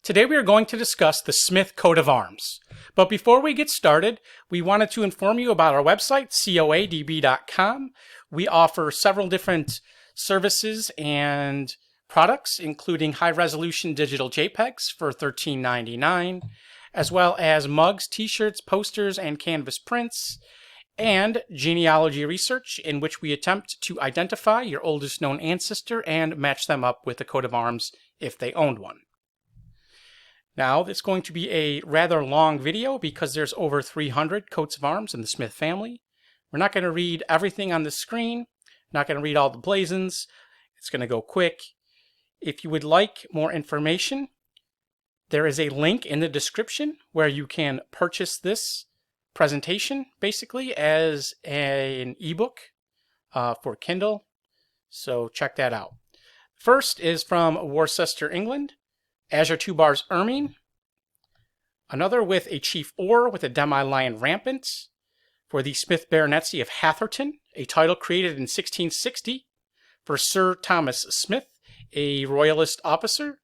Today we are going to discuss the Smith coat of arms. But before we get started, we wanted to inform you about our website, coadb.com. We offer several different services and products, including high-resolution digital JPEGs for $13.99, as well as mugs, t-shirts, posters, and canvas prints, and genealogy research, in which we attempt to identify your oldest known ancestor and match them up with a coat of arms if they owned one. Now, it's going to be a rather long video because there's over 300 coats of arms in the Smith family. We're not going to read everything on the screen, not going to read all the blazons. It's going to go quick. If you would like more information, there is a link in the description where you can purchase this presentation, basically, as an ebook for Kindle. So check that out. First is from Worcester, England. Azure 2 bars ermine. Another with a chief or with a demi-lion rampant for the Smith baronetcy of Hatherton, a title created in 1660 for Sir Thomas Smith, a royalist officer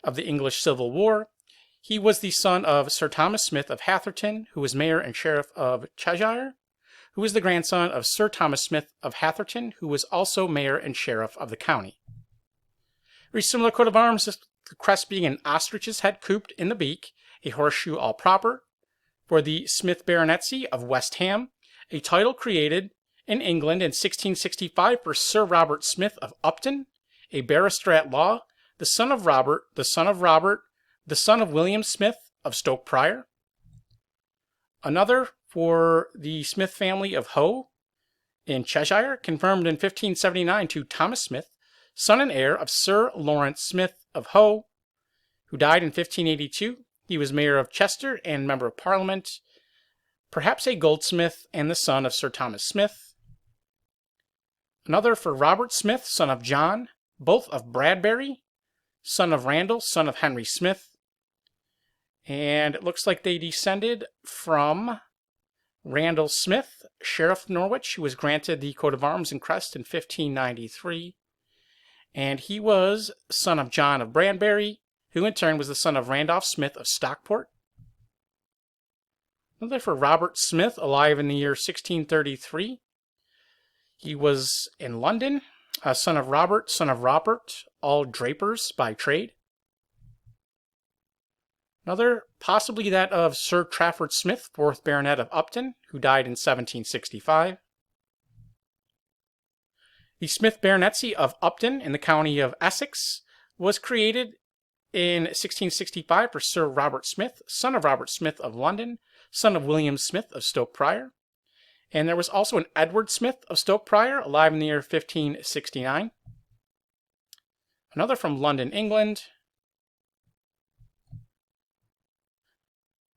of the English Civil War. He was the son of Sir Thomas Smith of Hatherton, who was mayor and sheriff of Cheshire, who was the grandson of Sir Thomas Smith of Hatherton, who was also mayor and sheriff of the county. Very similar coat of arms, the crest being an ostrich's head cooped in the beak, a horseshoe all proper, for the Smith baronetcy of West Ham, a title created in England in 1665 for Sir Robert Smith of Upton, a barrister at law, the son of Robert, the son of Robert, the son of William Smith of Stoke Prior. Another for the Smith family of Hoe in Cheshire, confirmed in 1579 to Thomas Smith, son and heir of Sir Lawrence Smith of Hoe, who died in 1582. He was mayor of Chester and member of Parliament, perhaps a goldsmith and the son of Sir Thomas Smith. Another for Robert Smith, son of John, both of Bradbury, son of Randall, son of Henry Smith. And it looks like they descended from Randall Smith, Sheriff of Norwich, who was granted the coat of arms and crest in 1593. And he was son of John of Bradbury, who in turn was the son of Randolph Smith of Stockport. Another for Robert Smith, alive in the year 1633. He was in London, son of Robert, all drapers by trade. Another, possibly that of Sir Trafford Smith, 4th Baronet of Upton, who died in 1765. The Smith baronetcy of Upton in the county of Essex was created in 1665 for Sir Robert Smith, son of Robert Smith of London, son of William Smith of Stoke Prior. And there was also an Edward Smith of Stoke Prior, alive in the year 1569. Another from London, England.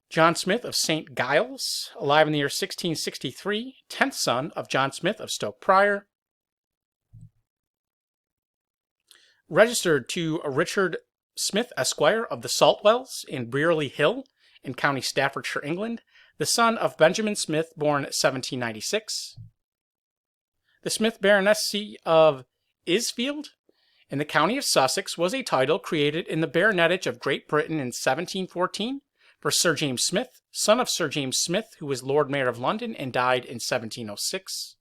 John Smith of St. Giles, alive in the year 1663, 10th son of John Smith of Stoke Prior. Registered to Richard Smith, Esquire, of the Saltwells in Brearley Hill in County Staffordshire, England, the son of Benjamin Smith, born 1796. The Smith baronetcy of Isfield in the county of Sussex was a title created in the baronetage of Great Britain in 1714 for Sir James Smith, son of Sir James Smith, who was Lord Mayor of London and died in 1706.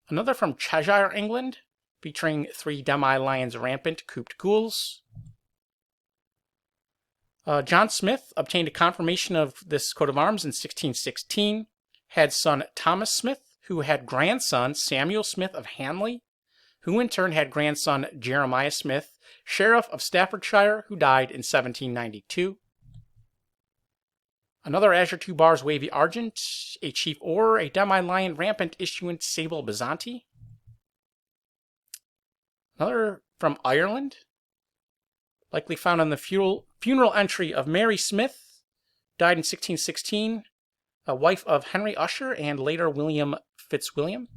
Another from Cheshire, England, featuring 3 demi-lions rampant cooped gules. John Smith obtained a confirmation of this coat of arms in 1616, had son Thomas Smith, who had grandson Samuel Smith of Hanley, who in turn had grandson Jeremiah Smith, Sheriff of Staffordshire, who died in 1792. Another Azure 2 bars wavy argent, a chief or a demi-lion rampant issuant sable Byzanti. Another from Ireland, likely found on the funeral entry of Mary Smith, died in 1616, a wife of Henry Usher and later William Fitzwilliam.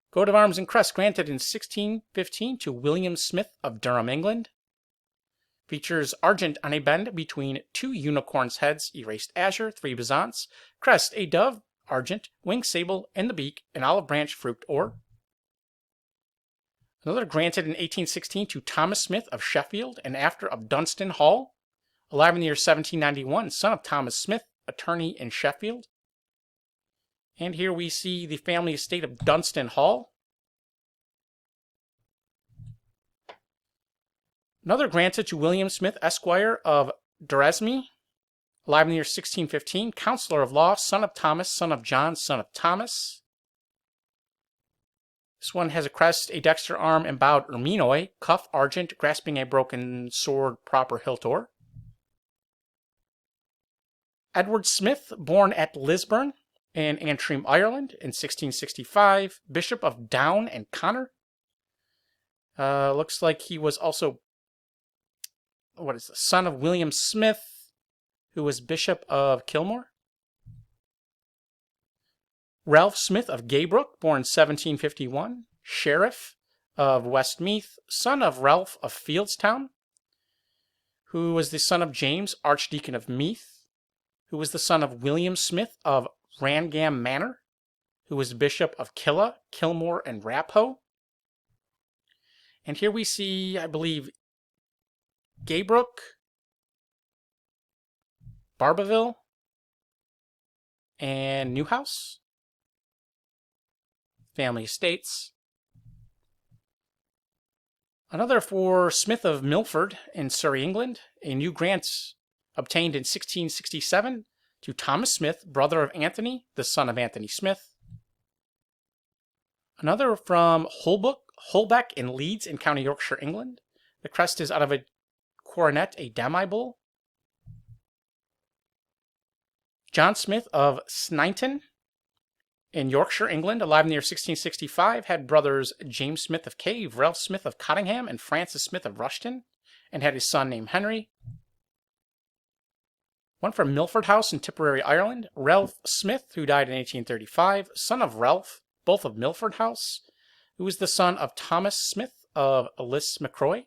Coat of arms and crest granted in 1615 to William Smith of Durham, England. Features argent on a bend between 2 unicorns' heads, erased azure, 3 byzants, crest, a dove, argent, wing sable, in the beak, an olive branch fruit or. Another granted in 1816 to Thomas Smith of Sheffield and after of Dunstan Hall, alive in the year 1791, son of Thomas Smith, attorney in Sheffield. And here we see the family estate of Dunstan Hall. Another granted to William Smith, Esquire of Duresme, alive in the year 1615, counselor of law, son of Thomas, son of John, son of Thomas. This one has a crest, a dexter arm, embowed erminoi, cuff, argent, grasping a broken sword, proper hiltor. Edward Smith, born at Lisburn in Antrim, Ireland in 1665, Bishop of Down and Connor. Looks like he was also, son of William Smith, who was Bishop of Kilmore. Ralph Smith of Gaybrook, born 1751, Sheriff of Westmeath, son of Ralph of Fieldstown, who was the son of James, Archdeacon of Meath, who was the son of William Smith of Rangam Manor, who was Bishop of Killa, Kilmore, and Raphoe. And here we see, I believe, Gaybrook, Barbaville, and Newhouse. Family estates. Another for Smith of Milford in Surrey, England, a new grant obtained in 1667 to Thomas Smith, brother of Anthony, the son of Anthony Smith. Another from Holbeck in Leeds in County Yorkshire, England. The crest is out of a coronet, a demi-bull. John Smith of Sneinton in Yorkshire, England, alive in the year 1665, had brothers James Smith of Cave, Ralph Smith of Cottingham, and Francis Smith of Rushton, and had a son named Henry. One from Milford House in Tipperary, Ireland, Ralph Smith, who died in 1835, son of Ralph, both of Milford House, who was the son of Thomas Smith of Lismacroy,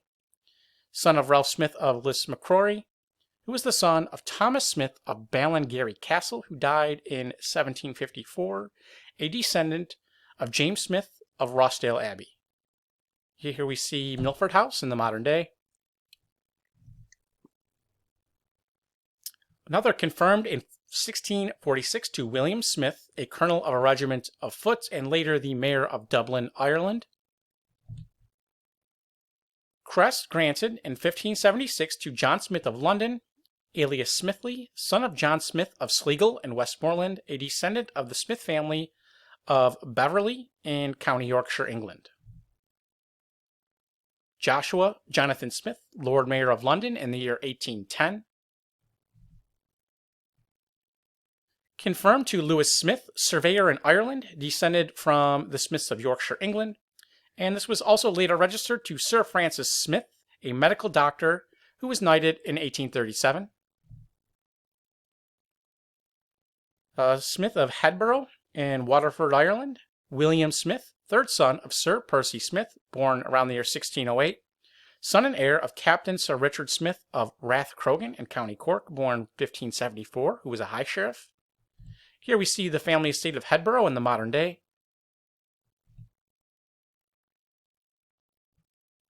son of Ralph Smith of Lismacroy, who was the son of Thomas Smith of Ballingarry Castle, who died in 1754, a descendant of James Smith of Rossdale Abbey. Here we see Milford House in the modern day. Another confirmed in 1646 to William Smith, a colonel of a regiment of foot and later the mayor of Dublin, Ireland. Crest granted in 1576 to John Smith of London, alias Smithley, son of John Smith of Sleagle and Westmoreland, a descendant of the Smith family of Beverley in County Yorkshire, England. Joshua Jonathan Smith, Lord Mayor of London in the year 1810. Confirmed to Lewis Smith, surveyor in Ireland, descended from the Smiths of Yorkshire, England. And this was also later registered to Sir Francis Smith, a medical doctor who was knighted in 1837. Smith of Headborough in Waterford, Ireland. William Smith, third son of Sir Percy Smith, born around the year 1608. Son and heir of Captain Sir Richard Smith of Rathcrogan in County Cork, born 1574, who was a high sheriff. Here we see the family estate of Headborough in the modern day.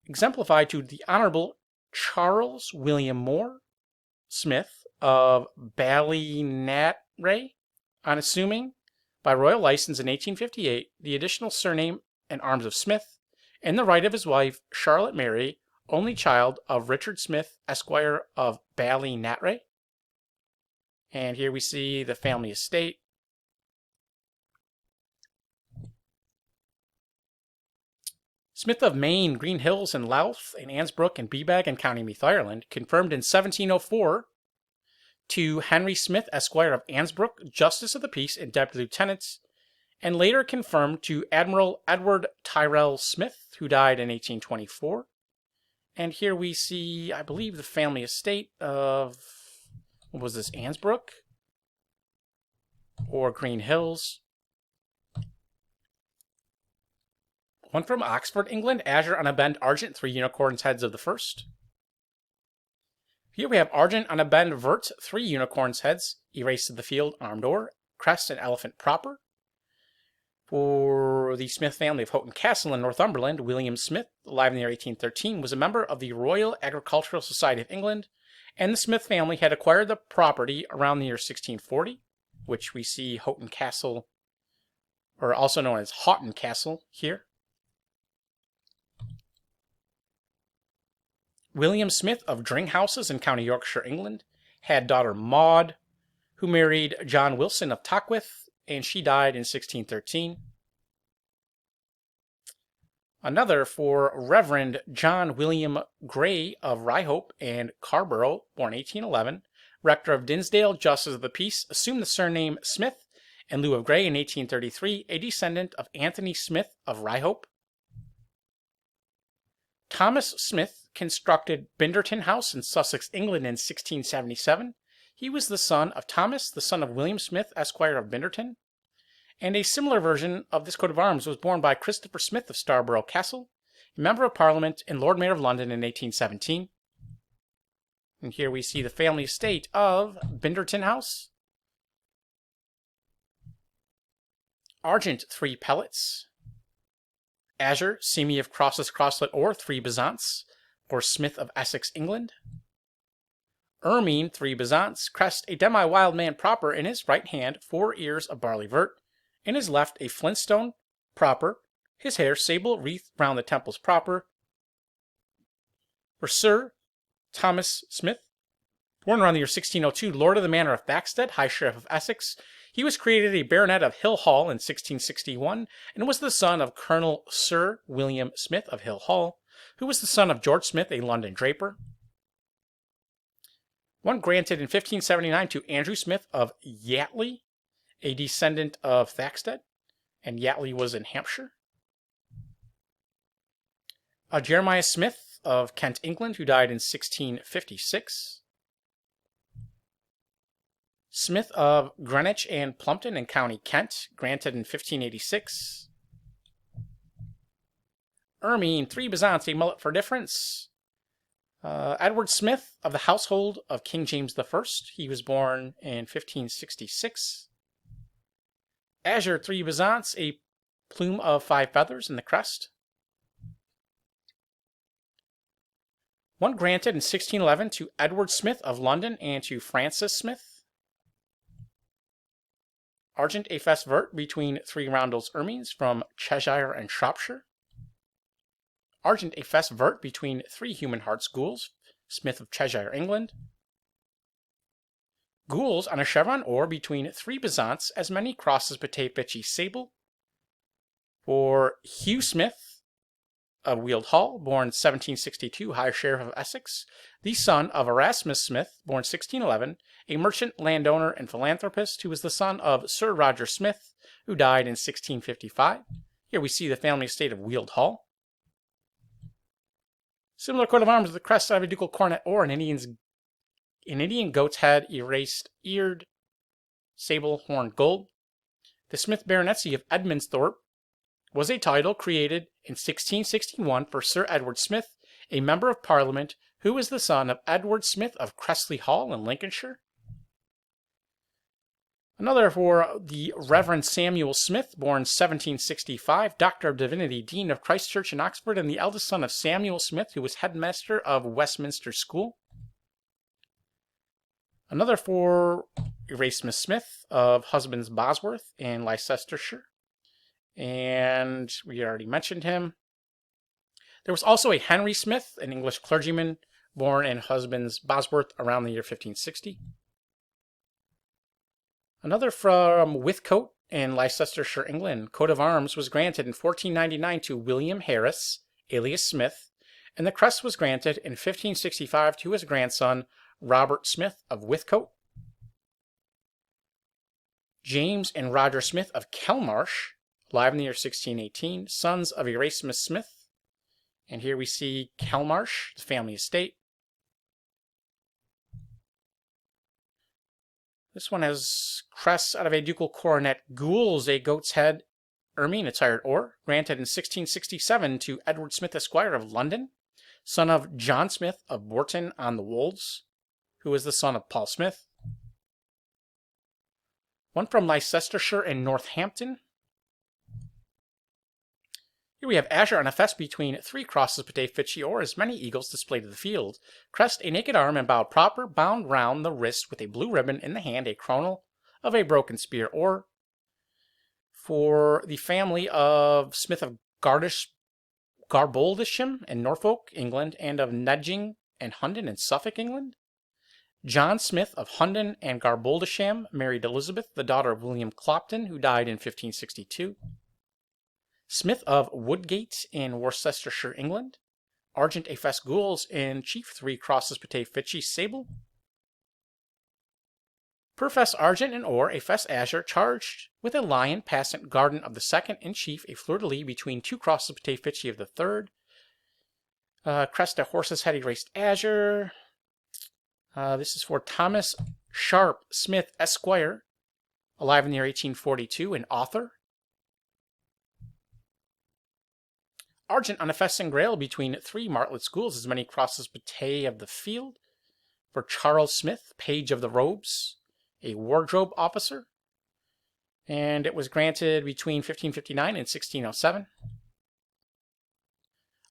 Exemplified to the Honourable Charles William Moore Smith of Ballynatray, on assuming, by royal license in 1858, the additional surname and arms of Smith, in the right of his wife, Charlotte Mary, only child of Richard Smith, Esquire of Ballynatray. And here we see the family estate. Smith of Maine, Green Hills, and Louth, and Ansbrook, and Beebag, and County Meath, Ireland, confirmed in 1704 to Henry Smith, Esquire of Ansbrook, Justice of the Peace and Deputy Lieutenant, and later confirmed to Admiral Edward Tyrrell Smith, who died in 1824. And here we see, I believe, the family estate of, what was this, Ansbrook? Or Green Hills. One from Oxford, England, Azure on a bend, Argent, 3 unicorns heads of the first. Here we have Argent on a bend, Vert, 3 unicorns heads, erased to the field, armed or, Crest and Elephant proper. For the Smith family of Houghton Castle in Northumberland, William Smith, alive in the year 1813, was a member of the Royal Agricultural Society of England, and the Smith family had acquired the property around the year 1640, which we see Houghton Castle, or also known as Houghton Castle, here. William Smith of Dringhouses in County Yorkshire, England, had daughter Maud, who married John Wilson of Tockwith, and she died in 1613. Another for Reverend John William Gray of Ryhope and Carborough, born 1811, rector of Dinsdale, Justice of the Peace, assumed the surname Smith in lieu of Gray in 1833, a descendant of Anthony Smith of Ryhope. Thomas Smith constructed Binderton House in Sussex, England in 1677. He was the son of Thomas, the son of William Smith, Esquire of Binderton. And a similar version of this coat of arms was borne by Christopher Smith of Starborough Castle, a Member of Parliament and Lord Mayor of London in 1817. And here we see the family estate of Binderton House. Argent, 3 pellets. Azure, Semi of Crosses Crosslet or 3 bezants, or Smith of Essex, England. Ermine, 3 bezants. Crest, a demi-wild man proper, in his right hand 4 ears of barley vert, in his left a flintstone proper, his hair sable wreathed round the temples proper. For Sir Thomas Smith, born around the year 1602, Lord of the Manor of Thaxted, High Sheriff of Essex. He was created a baronet of Hill Hall in 1661, and was the son of Colonel Sir William Smith of Hill Hall, who was the son of George Smith, a London draper. One granted in 1579 to Andrew Smith of Yatley, a descendant of Thaxted, and Yatley was in Hampshire. Jeremiah Smith of Kent, England, who died in 1656. Smith of Greenwich and Plumpton in County Kent, granted in 1586. Ermine, 3 bezants, a mullet for difference. Edward Smith of the household of King James I. He was born in 1566. Azure, 3 bezants, a plume of 5 feathers in the crest. One granted in 1611 to Edward Smith of London and to Francis Smith. Argent, a fess vert between 3 roundels ermines from Cheshire and Shropshire. Argent, a fess vert between 3 human hearts gules, Smith of Cheshire, England. Gules on a chevron or between 3 bezants, as many crosses betave bitchy sable. For Hugh Smith of Weald Hall, born 1762, High Sheriff of Essex, the son of Erasmus Smith, born 1611, a merchant, landowner, and philanthropist, who was the son of Sir Roger Smith, who died in 1655. Here we see the family estate of Weald Hall. Similar coat of arms with the crest of a ducal coronet or an Indian goat's head, erased, eared, sable, horned gold. The Smith baronetcy of Edmondsthorpe was a title created in 1661 for Sir Edward Smith, a Member of Parliament, who was the son of Edward Smith of Cressley Hall in Lincolnshire. Another for the Reverend Samuel Smith, born 1765, Doctor of Divinity, Dean of Christ Church in Oxford, and the eldest son of Samuel Smith, who was headmaster of Westminster School. Another for Erasmus Smith of Husbands Bosworth in Leicestershire, and we already mentioned him. There was also a Henry Smith, an English clergyman, born in Husbands Bosworth around the year 1560. Another from Withcote in Leicestershire, England. Coat of arms was granted in 1499 to William Harris, alias Smith, and the crest was granted in 1565 to his grandson, Robert Smith of Withcote. James and Roger Smith of Kelmarsh, alive in the year 1618, sons of Erasmus Smith. And here we see Kelmarsh, the family estate. This one has crests out of a ducal coronet, gules, a goat's head, ermine, attired or, granted in 1667 to Edward Smith, Esquire of London, son of John Smith of Bourton on the Wolds, who was the son of Paul Smith. One from Leicestershire and Northampton. Here we have azure on a fess between 3 crosses patei ficci or as many eagles displayed to the field. Crest, a naked arm and bowed proper, bound round the wrist with a blue ribbon, in the hand a coronal of a broken spear. Or for the family of Smith of Garboldisham in Norfolk, England, and of Nedging and Hunden in Suffolk, England. John Smith of Hunden and Garboldisham married Elizabeth, the daughter of William Clopton, who died in 1562. Smith of Woodgate in Worcestershire, England. Argent a fess gules in chief 3 crosses patei ficci sable. Per fess argent and or a fess azure charged with a lion passant garden of the 2nd in chief a fleur-de-lis between 2 crosses patei ficci of the 3rd. Crest a horse's head erased azure. This is for Thomas Sharp Smith, Esquire, alive in the year 1842, an author. Argent on a fess and grail between 3 martlet gules, as many crosses patei of the field. For Charles Smith, page of the robes, a wardrobe officer. And it was granted between 1559 and 1607.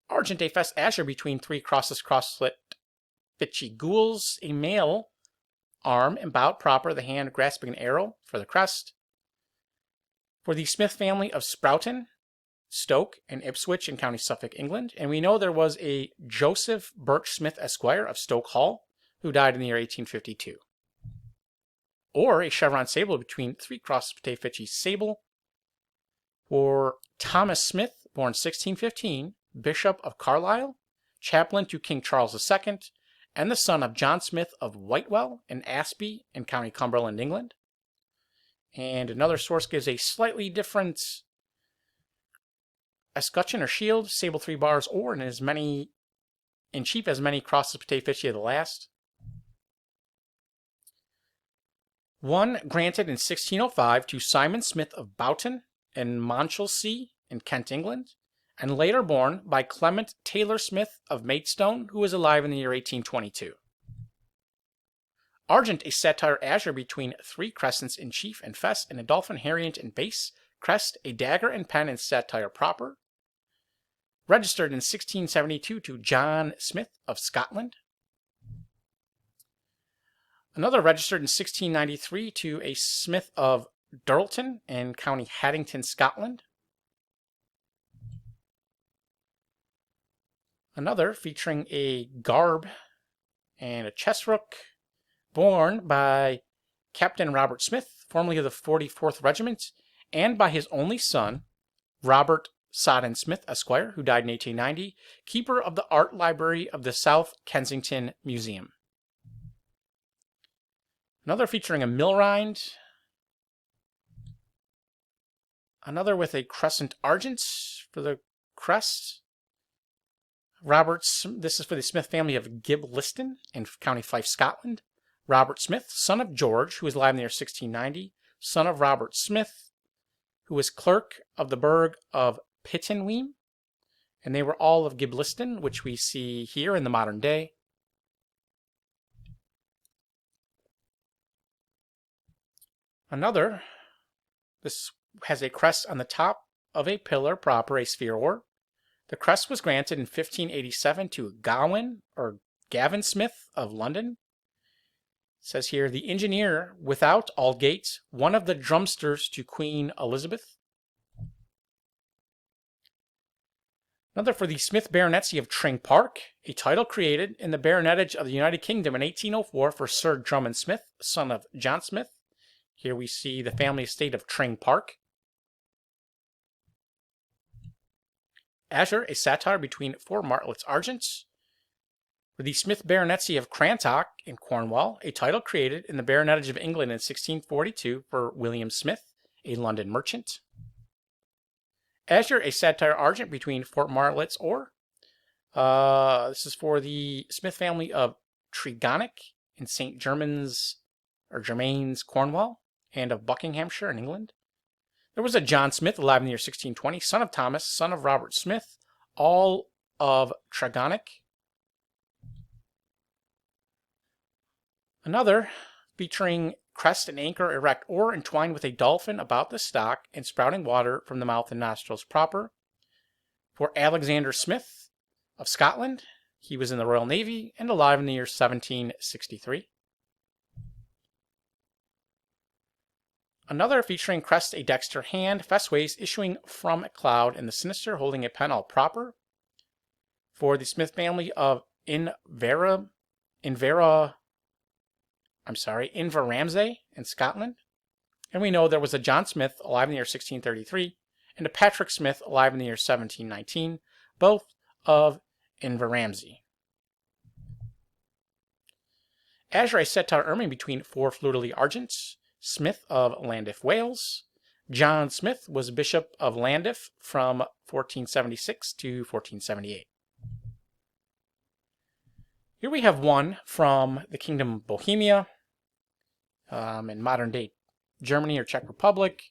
Argent a fess azure between 3 crosses crosslet ficci gules, a male arm and bowed proper, the hand grasping an arrow for the crest. For the Smith family of Sproughton, Stoke, and Ipswich in County Suffolk, England. And we know there was a Joseph Birch Smith, Esquire, of Stoke Hall, who died in the year 1852. Or a chevron sable between 3 crosses patei ficci sable. For Thomas Smith, born 1615, Bishop of Carlisle, chaplain to King Charles II, and the son of John Smith of Whitewell in Aspey in County Cumberland, England. And another source gives a slightly different escutcheon or shield, sable 3 bars, or in chief as many crosses patei ficci of the last. One granted in 1605 to Simon Smith of Boughton in Monchelsea in Kent, England, and later borne by Clement Taylor Smith of Maidstone, who was alive in the year 1822. Argent a satire azure between 3 crescents in chief and fess, and a dolphin heriant in base. Crest a dagger and pen in satire proper. Registered in 1672 to John Smith of Scotland. Another registered in 1693 to a Smith of Durlton in County Haddington, Scotland. Another featuring a garb and a chest rook, borne by Captain Robert Smith, formerly of the 44th Regiment, and by his only son, Robert Sodden Smith, Esquire, who died in 1890, keeper of the Art Library of the South Kensington Museum. Another featuring a mill rind. Another with a crescent argent for the crest. This is for the Smith family of Gibliston in County Fife, Scotland. Robert Smith, son of George, who was alive in the year 1690, son of Robert Smith, who was clerk of the burgh of Pittenweem, and they were all of Gibliston, which we see here in the modern day. Another, this has a crest on the top of a pillar proper, a sphere or. The crest was granted in 1587 to Gavin Smith of London. It says here, the engineer without Aldgate, one of the drumsters to Queen Elizabeth. Another for the Smith baronetcy of Tring Park, a title created in the baronetage of the United Kingdom in 1804 for Sir Drummond Smith, son of John Smith. Here we see the family estate of Tring Park. Azure, a satire between 4 martlets argents. For the Smith baronetcy of Crantock in Cornwall, a title created in the baronetage of England in 1642 for William Smith, a London merchant. Azure, a satire argent between 4 martlets or. This is for the Smith family of Tregonnick in St. Germain's, Cornwall, and of Buckinghamshire in England. There was a John Smith, alive in the year 1620, son of Thomas, son of Robert Smith, all of Tregonnick. Another featuring crest and anchor erect or entwined with a dolphin about the stock and sprouting water from the mouth and nostrils proper. For Alexander Smith of Scotland, he was in the Royal Navy and alive in the year 1763. Another featuring Crest, a dexter hand, festways issuing from a cloud, and the sinister holding a pen all proper. For the Smith family of Inveramsay in Scotland. And we know there was a John Smith alive in the year 1633 and a Patrick Smith alive in the year 1719, both of Inveramsay. Azure, a setar ermine between four fleur-de-lis argents. Smith of Llandaff, Wales. John Smith was Bishop of Llandaff from 1476 to 1478. Here we have one from the Kingdom of Bohemia in modern-day Germany or Czech Republic.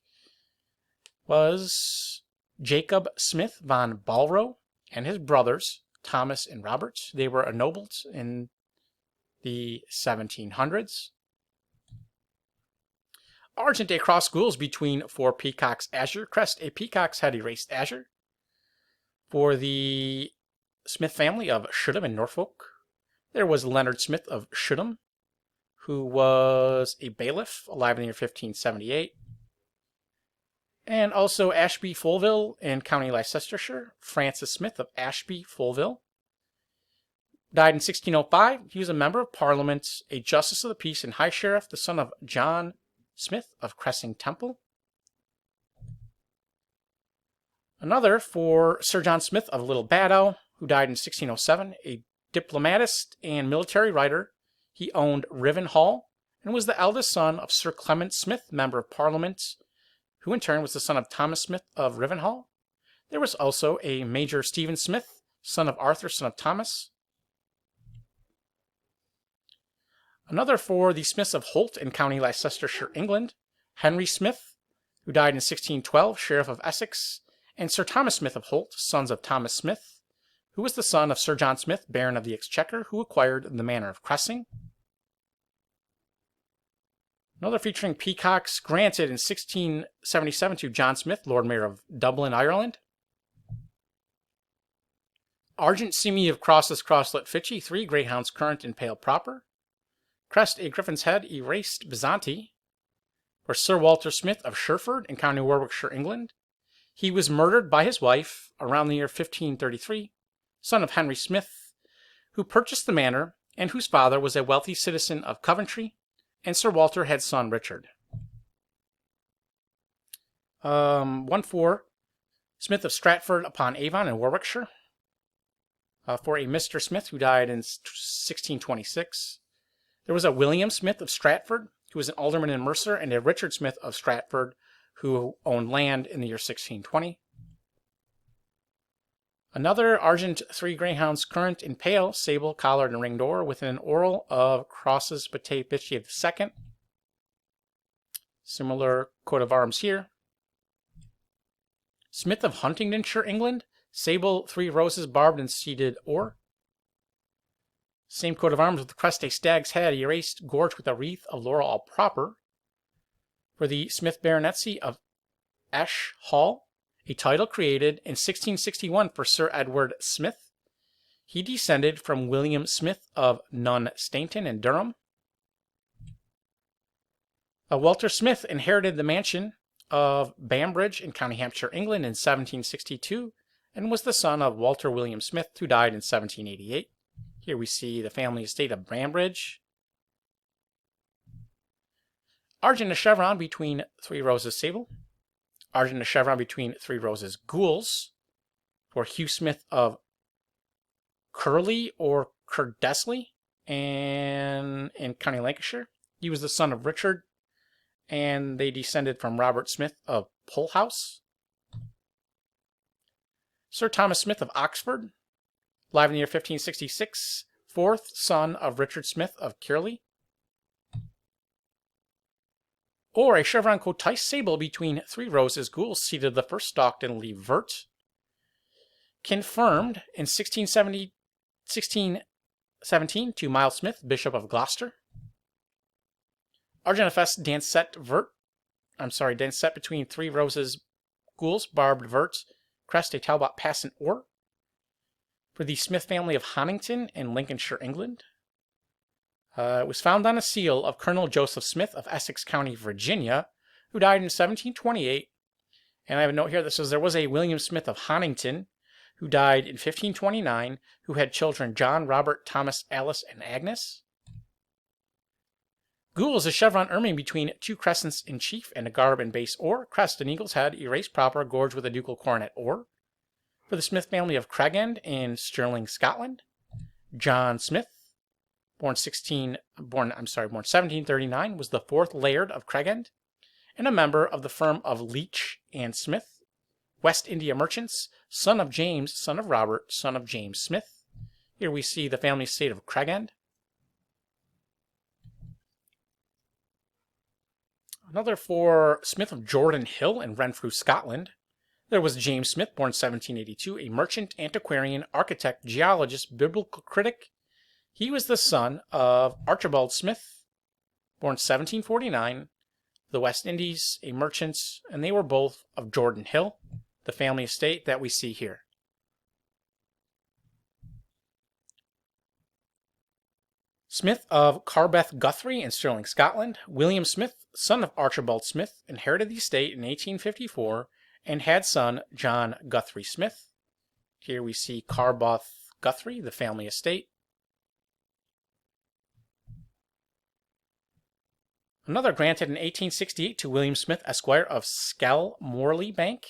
Was Jacob Smith von Balro and his brothers, Thomas and Robert. They were ennobled in the 1700s. Argent, a cross gules between four peacocks azure. Crest, a peacock's head erased azure. For the Smith family of Shudham in Norfolk, there was Leonard Smith of Shudham, who was a bailiff, alive in the year 1578. And also Ashby Fulville in County Leicestershire. Francis Smith of Ashby Fulville died in 1605. He was a member of Parliament, a Justice of the Peace and High Sheriff, the son of John Smith of Cressing Temple. Another for Sir John Smith of Little Baddow, who died in 1607, a diplomatist and military writer. He owned Riven Hall and was the eldest son of Sir Clement Smith, Member of Parliament, who in turn was the son of Thomas Smith of Rivenhall. There was also a Major Stephen Smith, son of Arthur, son of Thomas. Another for the Smiths of Holt in County Leicestershire, England. Henry Smith, who died in 1612, Sheriff of Essex, and Sir Thomas Smith of Holt, sons of Thomas Smith, who was the son of Sir John Smith, Baron of the Exchequer, who acquired the manor of Cressing. Another featuring peacocks granted in 1677 to John Smith, Lord Mayor of Dublin, Ireland. Argent Simi of Crossless Crosslet Fitchy, 3 greyhounds current and pale proper. Crest, a griffin's head erased Byzanti. For Sir Walter Smith of Sherford in County Warwickshire, England. He was murdered by his wife around the year 1533, son of Henry Smith, who purchased the manor and whose father was a wealthy citizen of Coventry, and Sir Walter had son Richard. One for Smith of Stratford upon Avon in Warwickshire. For a Mr. Smith who died in 1626. There was a William Smith of Stratford, who was an alderman in Mercer, and a Richard Smith of Stratford, who owned land in the year 1620. Another Argent 3 greyhounds current in pale, sable, collared, and ringed or, with an oral of crosses Batay Bitchy of the II. Similar coat of arms here. Smith of Huntingdonshire, England. Sable, 3 roses barbed and seeded or. Same coat of arms with the crest, a stag's head, erased, gorged with a wreath of laurel all proper. For the Smith baronetcy of Ash Hall, a title created in 1661 for Sir Edward Smith. He descended from William Smith of Nunn Stainton in Durham. Walter Smith inherited the mansion of Bambridge in County Hampshire, England in 1762, and was the son of Walter William Smith, who died in 1788. Here we see the family estate of Bambridge. Argent a chevron between 3 roses sable. Argent a chevron between 3 roses gules. For Hugh Smith of Curley or Curdesley and in County Lancashire. He was the son of Richard, and they descended from Robert Smith of Pulhouse. Sir Thomas Smith of Oxford, alive in the year 1566, 4th son of Richard Smith of Kirley. Or a chevron cotice sable between 3 roses gules seated the first stalked and leaf vert. Confirmed in 1617 to Miles Smith, Bishop of Gloucester. Argent fest dancet between 3 roses gules barbed vert, Crest, a Talbot passant or. For the Smith family of Honington in Lincolnshire, England. It was found on a seal of Colonel Joseph Smith of Essex County, Virginia, who died in 1728. And I have a note here that says there was a William Smith of Honington, who died in 1529, who had children John, Robert, Thomas, Alice, and Agnes. Gules, a chevron ermine between two crescents in chief and a garb and base or. Crest, an eagle's head, erased proper, gorged with a ducal coronet or. For the Smith family of Cregend in Stirling, Scotland. John Smith, born 1739, was the fourth laird of Cregend and a member of the firm of Leach and Smith, West India merchants, son of James, son of Robert, son of James Smith. Here we see the family estate of Cregend. Another for Smith of Jordan Hill in Renfrew, Scotland. There was James Smith, born 1782, a merchant, antiquarian, architect, geologist, biblical critic. He was the son of Archibald Smith, born 1749, the West Indies, a merchant, and they were both of Jordan Hill, the family estate that we see here. Smith of Carbeth Guthrie in Stirling, Scotland. William Smith, son of Archibald Smith, inherited the estate in 1854 and had son John Guthrie Smith. Here we see Carbeth Guthrie, the family estate. Another granted in 1868 to William Smith, Esquire of Skelmorley Bank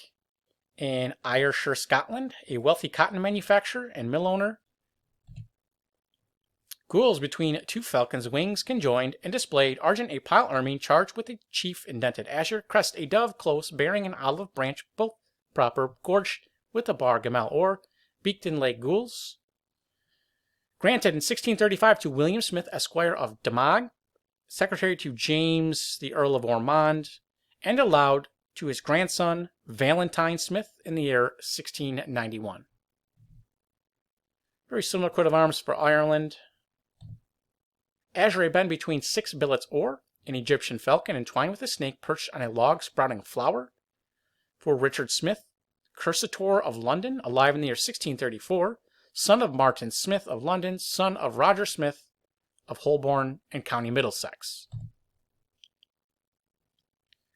in Ayrshire, Scotland, a wealthy cotton manufacturer and mill owner. Gules between two falcons' wings conjoined and displayed argent a pile ermine charged with a chief indented azure, crest a dove close bearing an olive branch both proper, gorged with a bar gamel or, beaked in leg gules. Granted in 1635 to William Smith, Esquire of Damag, secretary to James the Earl of Ormond, and allowed to his grandson Valentine Smith in the year 1691. Very similar coat of arms for Ireland. Azure bend between 6 billets or, an Egyptian falcon entwined with a snake perched on a log sprouting flower. For Richard Smith, Cursitor of London, alive in the year 1634, son of Martin Smith of London, son of Roger Smith of Holborn and County Middlesex.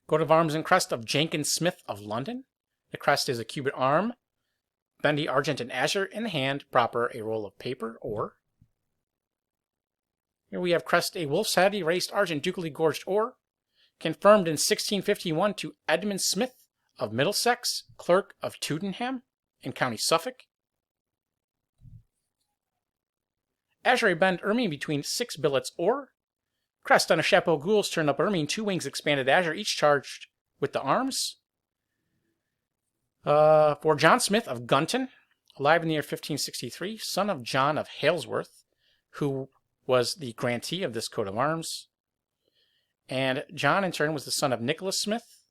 Coat of arms and crest of Jenkins Smith of London. The crest is a cubit arm, bendy argent and azure, in the hand proper a roll of paper or. Here we have crest a wolf's head, erased argent, ducally gorged or, confirmed in 1651 to Edmund Smith of Middlesex, clerk of Tootenham in County Suffolk. Azure bend ermine between 6 billets or, crest on a chapeau gules turned up ermine, 2 wings expanded azure, each charged with the arms. For John Smith of Gunton, alive in the year 1563, son of John of Halesworth, who was the grantee of this coat of arms. And John, in turn, was the son of Nicholas Smith.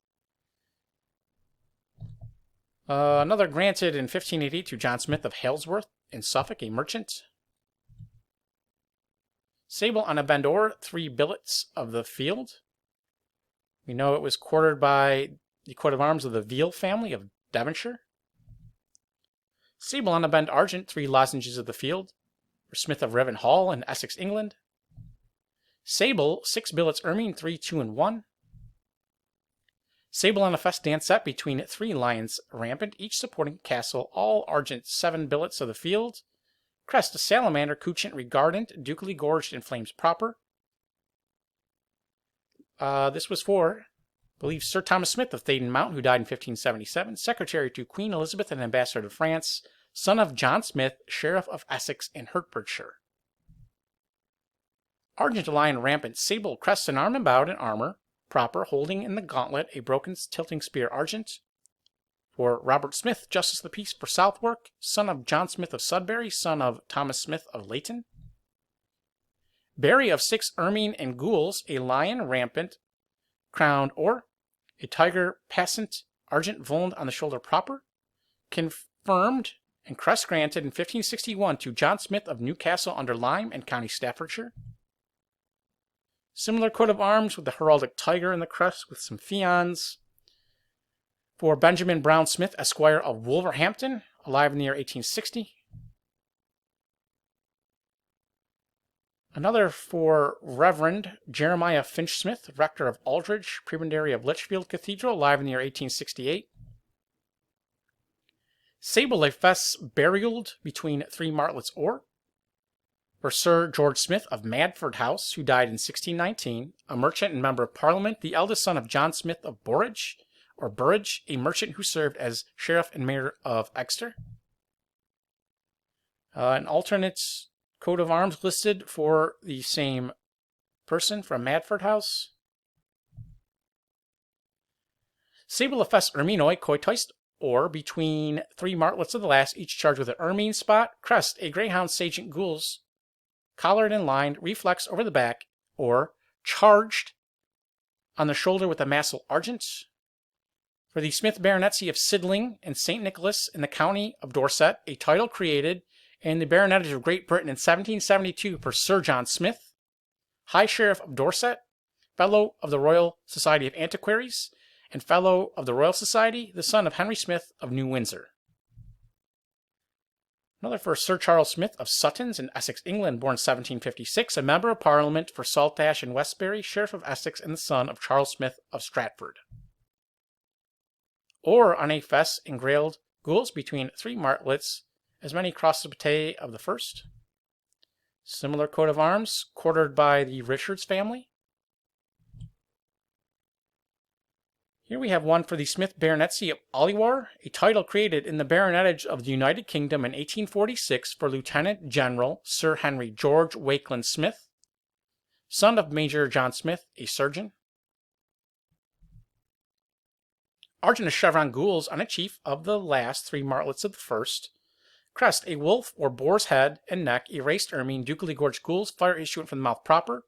Another granted in 1580 to John Smith of Halesworth in Suffolk, a merchant. Sable on a bend or, 3 billets of the field. We know it was quartered by the coat of arms of the Veal family of Devonshire. Sable on a bend argent, 3 lozenges of the field. For Smith of Revan Hall in Essex, England. Sable, 6 billets ermine, 3 2 and 1. Sable on a fess dancet between 3 lions rampant, each supporting a castle, all argent, 7 billets of the field. Crest a salamander, couchant, regardant, ducally gorged in flames proper. This was for, I believe, Sir Thomas Smith of Thaden Mount, who died in 1577, secretary to Queen Elizabeth and ambassador to France, son of John Smith, Sheriff of Essex and Hertfordshire. Argent lion rampant, sable, crest and arm embowed in armor, proper, holding in the gauntlet a broken tilting spear argent. For Robert Smith, Justice of the Peace for Southwark, son of John Smith of Sudbury, son of Thomas Smith of Leighton. Berry of 6 ermine and gules, a lion rampant, crowned or, a tiger passant, argent volant on the shoulder proper. Confirmed and crest granted in 1561 to John Smith of Newcastle under Lyme and County Staffordshire. Similar coat of arms with the heraldic tiger in the crest with some fions. For Benjamin Brown Smith, Esquire of Wolverhampton, alive in the year 1860. Another for Reverend Jeremiah Finch Smith, rector of Aldridge, prebendary of Lichfield Cathedral, alive in the year 1868. Sable le Fess burialed between three martlets or. For Sir George Smith of Madford House, who died in 1619, a merchant and member of Parliament, the eldest son of John Smith of Burridge, a merchant who served as sheriff and mayor of Exeter. An alternate coat of arms listed for the same person from Madford House. Sable le Fess erminoi coitus or between three martlets of the last, each charged with an ermine spot. Crest, a greyhound sergeant gules, collared and lined, reflex over the back, or charged on the shoulder with a massel argent. For the Smith baronetcy of Sidling and St. Nicholas in the county of Dorset, a title created in the baronetage of Great Britain in 1772 for Sir John Smith, High Sheriff of Dorset, Fellow of the Royal Society of Antiquaries, and Fellow of the Royal Society, the son of Henry Smith of New Windsor. Another for Sir Charles Smith of Suttons in Essex, England, born 1756, a member of Parliament for Saltash and Westbury, Sheriff of Essex, and the son of Charles Smith of Stratford. Or on a fess engrailed gules between three martlets, as many crosses of bataille of the first. Similar coat of arms, quartered by the Richards family. Here we have one for the Smith baronetcy of Oliwar, a title created in the baronetage of the United Kingdom in 1846 for Lieutenant General Sir Henry George Wakeland Smith, son of Major John Smith, a surgeon. Argent of chevron gules on a chief of the last three martlets of the first. Crest, a wolf or boar's head and neck, erased ermine, ducally gorged gules, fire issuant from the mouth proper.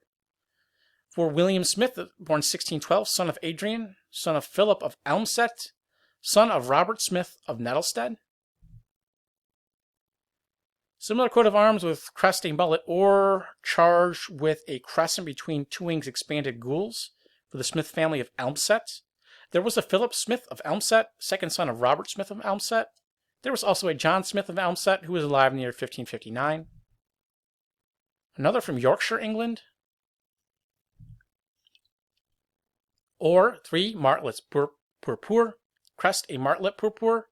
For William Smith, born 1612, son of Adrian, son of Philip of Elmset, son of Robert Smith of Nettlestead. Similar coat of arms with crest, a mullet, or charged with a crescent between two wings expanded gules for the Smith family of Elmset. There was a Philip Smith of Elmset, second son of Robert Smith of Elmset. There was also a John Smith of Elmset, who was alive in the year 1559. Another from Yorkshire, England. Or three martlets purpur, crest, a martlet purpur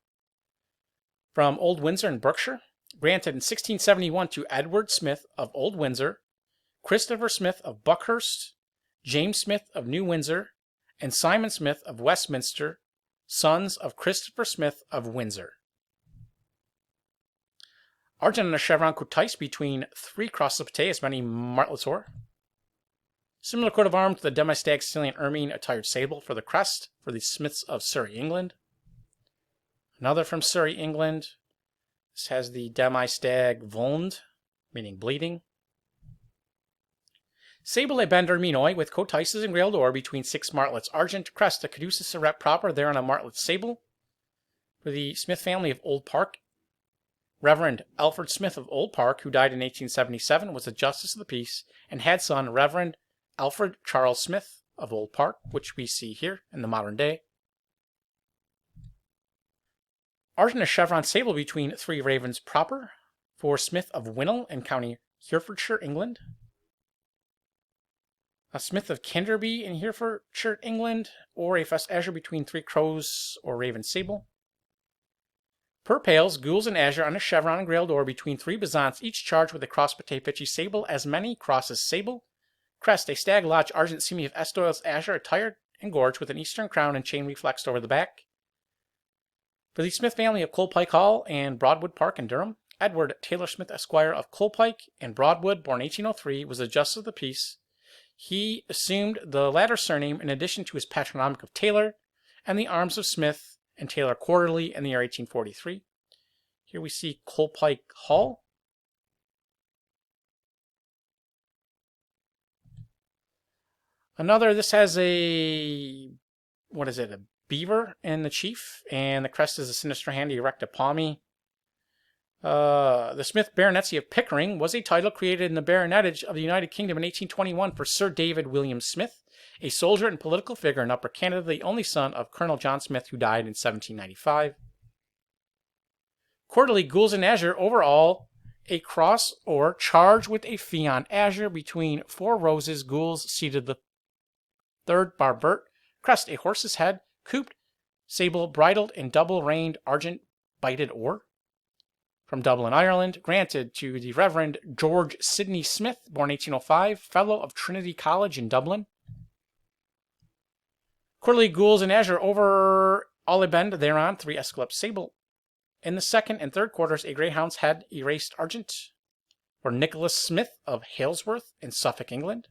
from Old Windsor in Berkshire, granted in 1671 to Edward Smith of Old Windsor, Christopher Smith of Buckhurst, James Smith of New Windsor, and Simon Smith of Westminster, sons of Christopher Smith of Windsor. Argent and a chevron cotice between three crosses of bataille, as many martlets or. Similar coat of arms to the demi-stag Sicilian ermine attired sable for the crest for the Smiths of Surrey, England. Another from Surrey, England. This has the demi-stag wund, meaning bleeding. Sable a bender minoi with cotices engrailed or between six martlets argent, crest, a caduceus erect proper, thereon a martlet sable. For the Smith family of Old Park, Reverend Alfred Smith of Old Park, who died in 1877, was a justice of the peace, and had son Reverend Alfred Charles Smith of Old Park, which we see here in the modern day. Argent a chevron sable between three ravens proper for Smith of Winnell in County Herefordshire, England. A Smith of Kinderby in Herefordshire, England, or a fess azure between three crows or raven sable. Purpales, gules, and azure on a chevron engrailed or between three bezants, each charged with a cross bataille pitchy sable, as many crosses sable. Crest, a stag lodge argent seamy of Estoyles azure attired and gorged with an eastern crown and chain reflexed over the back. For the Smith family of Colpike Hall and Broadwood Park in Durham, Edward Taylor Smith, Esquire of Colpike and Broadwood, born 1803, was a justice of the peace. He assumed the latter surname in addition to his patronymic of Taylor and the arms of Smith and Taylor Quarterly in the year 1843. Here we see Colpike Hall. Another, this has a, a beaver in the chief, and the crest is a sinister hand erect a palmy. The Smith baronetcy of Pickering was a title created in the baronetage of the United Kingdom in 1821 for Sir David William Smith, a soldier and political figure in Upper Canada, the only son of Colonel John Smith, who died in 1795. Quarterly Gules and Azure, overall, a cross or charge with a fee on Azure between 4 roses, Gules seated the third, Barbert, Crest, a horse's head, couped, sable, bridled, and double-reined argent bited oar. From Dublin, Ireland, granted to the Reverend George Sidney Smith, born 1805, Fellow of Trinity College in Dublin. Quarterly Gules and Azure over Olibend thereon, 3 escaloped sable. In the second and third quarters, a greyhound's head erased argent. For Nicholas Smith of Halesworth in Suffolk, England.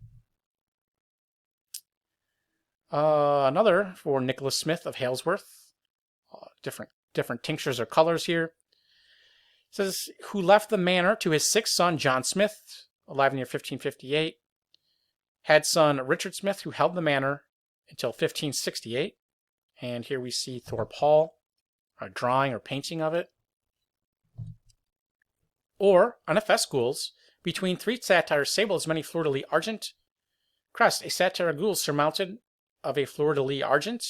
Another for Nicholas Smith of Halesworth. Different tinctures or colors here. It says, who left the manor to his 6th son, John Smith, alive near 1558. Had son Richard Smith, who held the manor until 1568. And here we see Thorpe Hall, a drawing or painting of it. Or, on a fest Gules, between 3 satires sable as many fleur-de-lis argent. Crest, a satire Gules surmounted of a fleur-de-lis argent.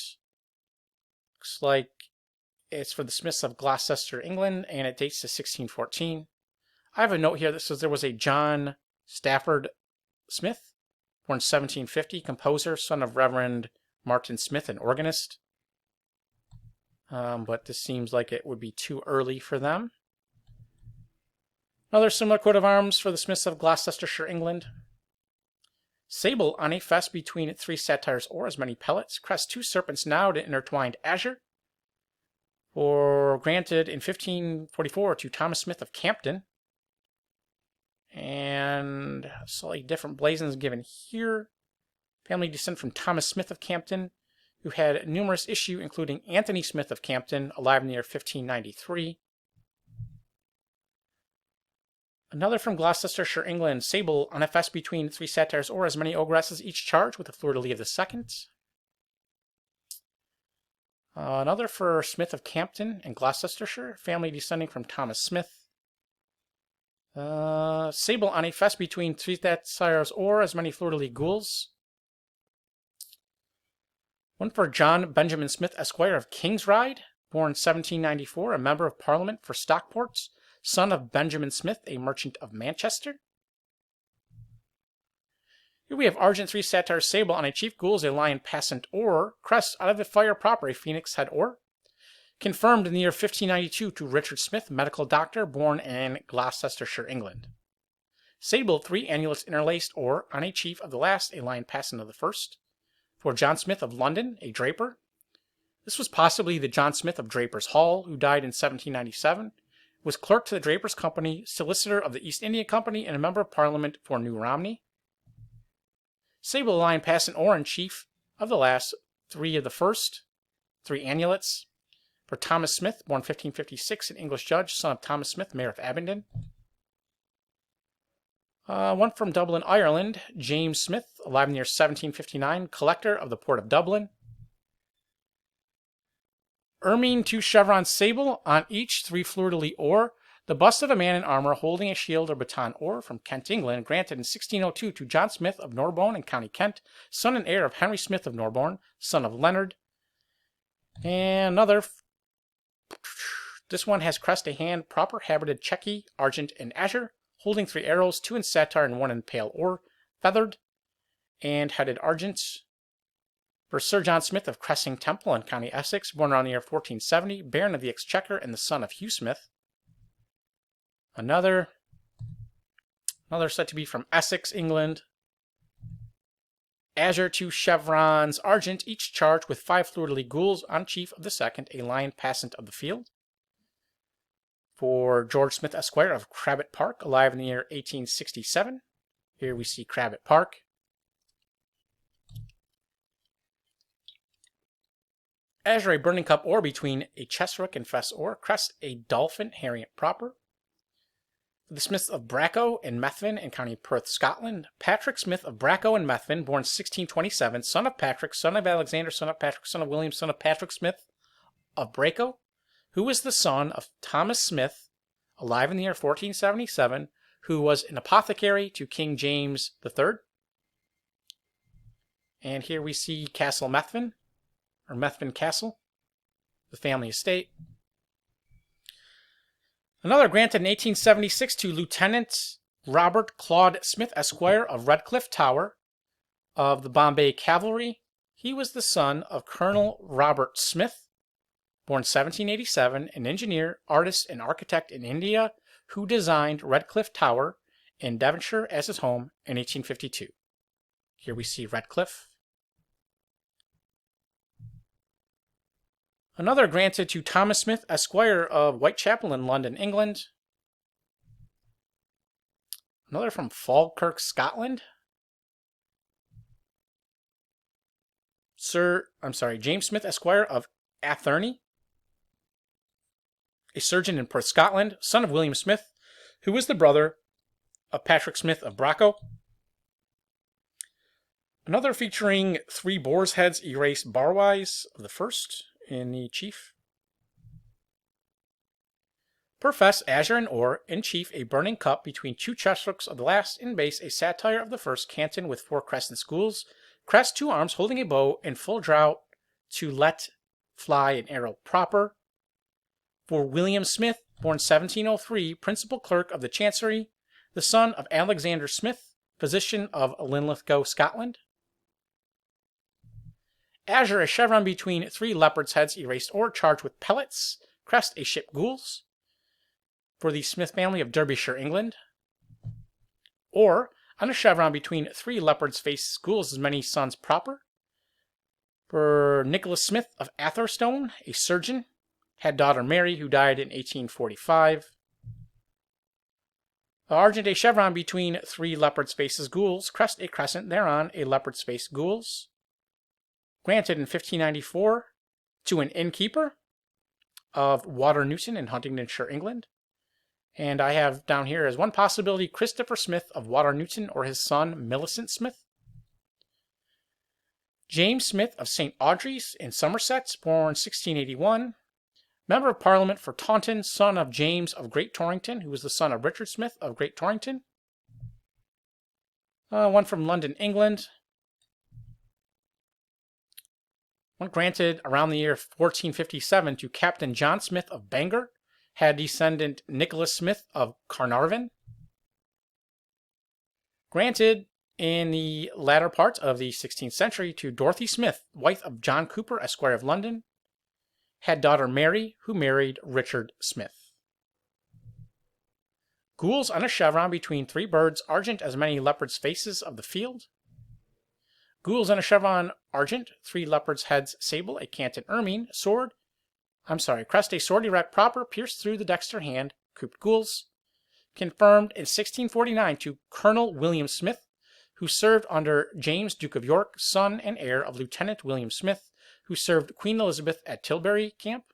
Looks like it's for the Smiths of Gloucester, England, and it dates to 1614. I have a note here that says there was a John Stafford Smith, born 1750, composer, son of Reverend Martin Smith, an organist. But this seems like it would be too early for them. Another similar coat of arms for the Smiths of Gloucestershire, England. Sable on a fest between 3 satires or as many pellets. Crest, 2 serpents now to intertwined azure. Or granted in 1544 to Thomas Smith of Campden. And slightly different blazons given here. Family descent from Thomas Smith of Campden, who had numerous issue, including Anthony Smith of Campden, alive near 1593. Another from Gloucestershire, England, sable on a fest between 3 satires or as many ogresses, each charged with a fleur-de-lis of the second. Another for Smith of Campden in Gloucestershire, family descending from Thomas Smith. Sable on a fest between 3 satires or as many fleur-de-lis Gules. One for John Benjamin Smith, Esquire of Kingsride, born 1794, a member of Parliament for Stockport, son of Benjamin Smith, a merchant of Manchester. Here we have Argent 3 satires sable on a chief Gules, a lion passant or, Crest out of the fire proper, a phoenix head or. Confirmed in the year 1592 to Richard Smith, medical doctor, born in Gloucestershire, England. Sable 3 annulets interlaced or, on a chief of the last, a lion passant of the first. For John Smith of London, a draper. This was possibly the John Smith of Drapers Hall, who died in 1797, was clerk to the Drapers Company, solicitor of the East India Company, and a member of Parliament for New Romney. Sable lion passant or in chief of the last, 3 of the first, 3 annulets. For Thomas Smith, born 1556, an English judge, son of Thomas Smith, mayor of Abingdon. One from Dublin, Ireland, James Smith, alive near 1759, collector of the port of Dublin. Ermine 2 chevron sable, on each 3 fleur-de-lis or. The bust of a man in armor holding a shield or baton or, from Kent, England, granted in 1602 to John Smith of Norborne in County Kent, son and heir of Henry Smith of Norborne, son of Leonard. And another, this one has Crest, a hand, proper habited checky, argent, and azure, holding 3 arrows, 2 in satire and 1 in pale or, feathered, and headed argent. For Sir John Smith of Cressing Temple in County Essex, born around the year 1470, Baron of the Exchequer and the son of Hugh Smith. Another said to be from Essex, England. Azure 2 chevrons, argent, each charged with 5 fleur-de-lis Gules, on chief of the second, a lion passant of the field. For George Smith, Esquire of Crabbet Park, alive in the year 1867. Here we see Crabbet Park. Azure, a burning cup or between a chesrook and fess or. Crest, a dolphin, Harriet proper. The Smiths of Bracco and Methven in County Perth, Scotland. Patrick Smith of Bracco and Methven, born 1627, son of Patrick, son of Alexander, son of Patrick, son of William, son of Patrick Smith of Bracco, who was the son of Thomas Smith, alive in the year 1477, who was an apothecary to King James III. And here we see Castle Methven, or Methven Castle, the family estate. Another granted in 1876 to Lieutenant Robert Claude Smith, Esquire of Redcliffe Tower of the Bombay Cavalry. He was the son of Colonel Robert Smith, born 1787, an engineer, artist, and architect in India who designed Redcliffe Tower in Devonshire as his home in 1852. Here we see Redcliffe. Another granted to Thomas Smith, Esquire of Whitechapel in London, England. Another from Falkirk, Scotland. James Smith, Esquire of Atherny, a surgeon in Perth, Scotland, son of William Smith, who was the brother of Patrick Smith of Bracco. Another featuring 3 boar's heads erased barwise of the first in the chief. Profess azure and ore, in chief a burning cup between 2 chest-hooks of the last, in base a satire of the first, canton with 4 crescent schools, crest 2 arms holding a bow in full drought to let fly an arrow proper. For William Smith, born 1703, principal clerk of the Chancery, the son of Alexander Smith, physician of Linlithgow, Scotland. Azure, a chevron between 3 leopards' heads erased or charged with pellets. Crest, a ship gules. For the Smith family of Derbyshire, England. Or, on a chevron between 3 leopards' face gules as many sons proper. For Nicholas Smith of Atherstone, a surgeon, had daughter Mary, who died in 1845. Argent, a chevron between 3 leopards' faces gules. Crest, a crescent, thereon a leopard's face gules. Granted in 1594 to an innkeeper of Water Newton in Huntingdonshire, England. And I have down here as one possibility Christopher Smith of Water Newton or his son Millicent Smith. James Smith of St. Audrey's in Somerset, born 1681. Member of Parliament for Taunton, son of James of Great Torrington, who was the son of Richard Smith of Great Torrington. One from London, England. One granted around the year 1457 to Captain John Smith of Bangor, had descendant Nicholas Smith of Carnarvon. Granted in the latter part of the 16th century to Dorothy Smith, wife of John Cooper, Esquire of London, had daughter Mary, who married Richard Smith. Gules on a chevron between 3 birds, argent as many leopards' faces of the field. Gules on a chevron argent, 3 leopards' heads sable, a canton ermine, crest a sword erect proper, pierced through the dexter hand, couped gules. Confirmed in 1649 to Colonel William Smith, who served under James, Duke of York, son and heir of Lieutenant William Smith, who served Queen Elizabeth at Tilbury Camp.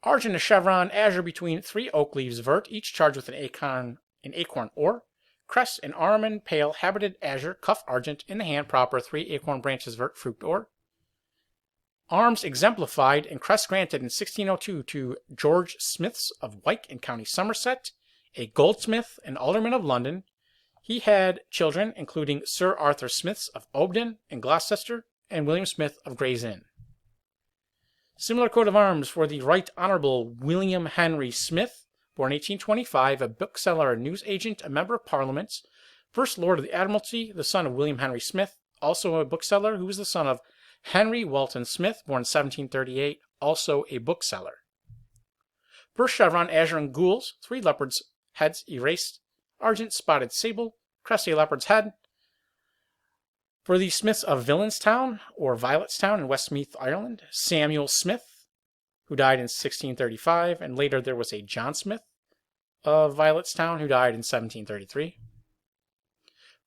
Argent a chevron, azure between 3 oak leaves vert, each charged with an acorn ore. Crest an arm and pale, habited azure, cuff argent, in the hand proper, 3 acorn branches vert, fruit ore. Arms exemplified and crest granted in 1602 to George Smiths of Wyke in County Somerset, a goldsmith and alderman of London. He had children, including Sir Arthur Smiths of Obden in Gloucester and William Smith of Gray's Inn. Similar coat of arms for the Right Honourable William Henry Smith, born 1825, a bookseller and newsagent, a member of Parliament, First Lord of the Admiralty, the son of William Henry Smith, also a bookseller, who was the son of Henry Walton Smith, born 1738, also a bookseller. First chevron, azure and gules, 3 leopards' heads erased, argent spotted sable, crest a leopard's head. For the Smiths of Villanstown, or Violetstown in Westmeath, Ireland, Samuel Smith, who died in 1635, and later there was a John Smith of Violetstown, who died in 1733.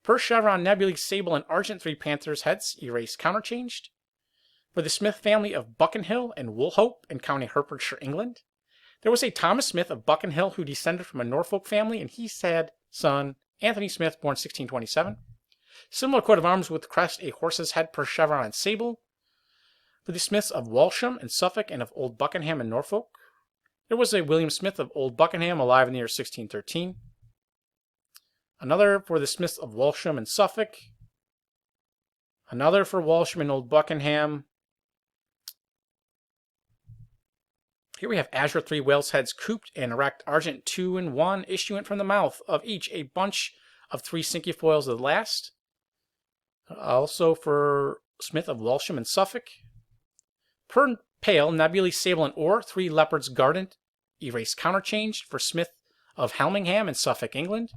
First chevron, nebulae, sable, and argent, 3 panthers' heads erased, counterchanged. For the Smith family of Buckenhill and Woolhope in County Hertfordshire, England, there was a Thomas Smith of Buckenhill who descended from a Norfolk family, and he had son Anthony Smith, born 1627. Similar coat of arms with crest, a horse's head per chevron and sable. For the Smiths of Walsham and Suffolk and of Old Buckenham and Norfolk, there was a William Smith of Old Buckenham, alive in the year 1613. Another for the Smiths of Walsham and Suffolk. Another for Walsham and Old Buckingham. Here we have Azure 3 whales heads cooped and erect, argent 2 and 1, issuant from the mouth of each a bunch of 3 cinquefoils of the last. Also for Smith of Walsham and Suffolk. Per pale, nebulae, sable, and ore, 3 leopards guardant, erased counterchanged for Smith of Helmingham and Suffolk, England.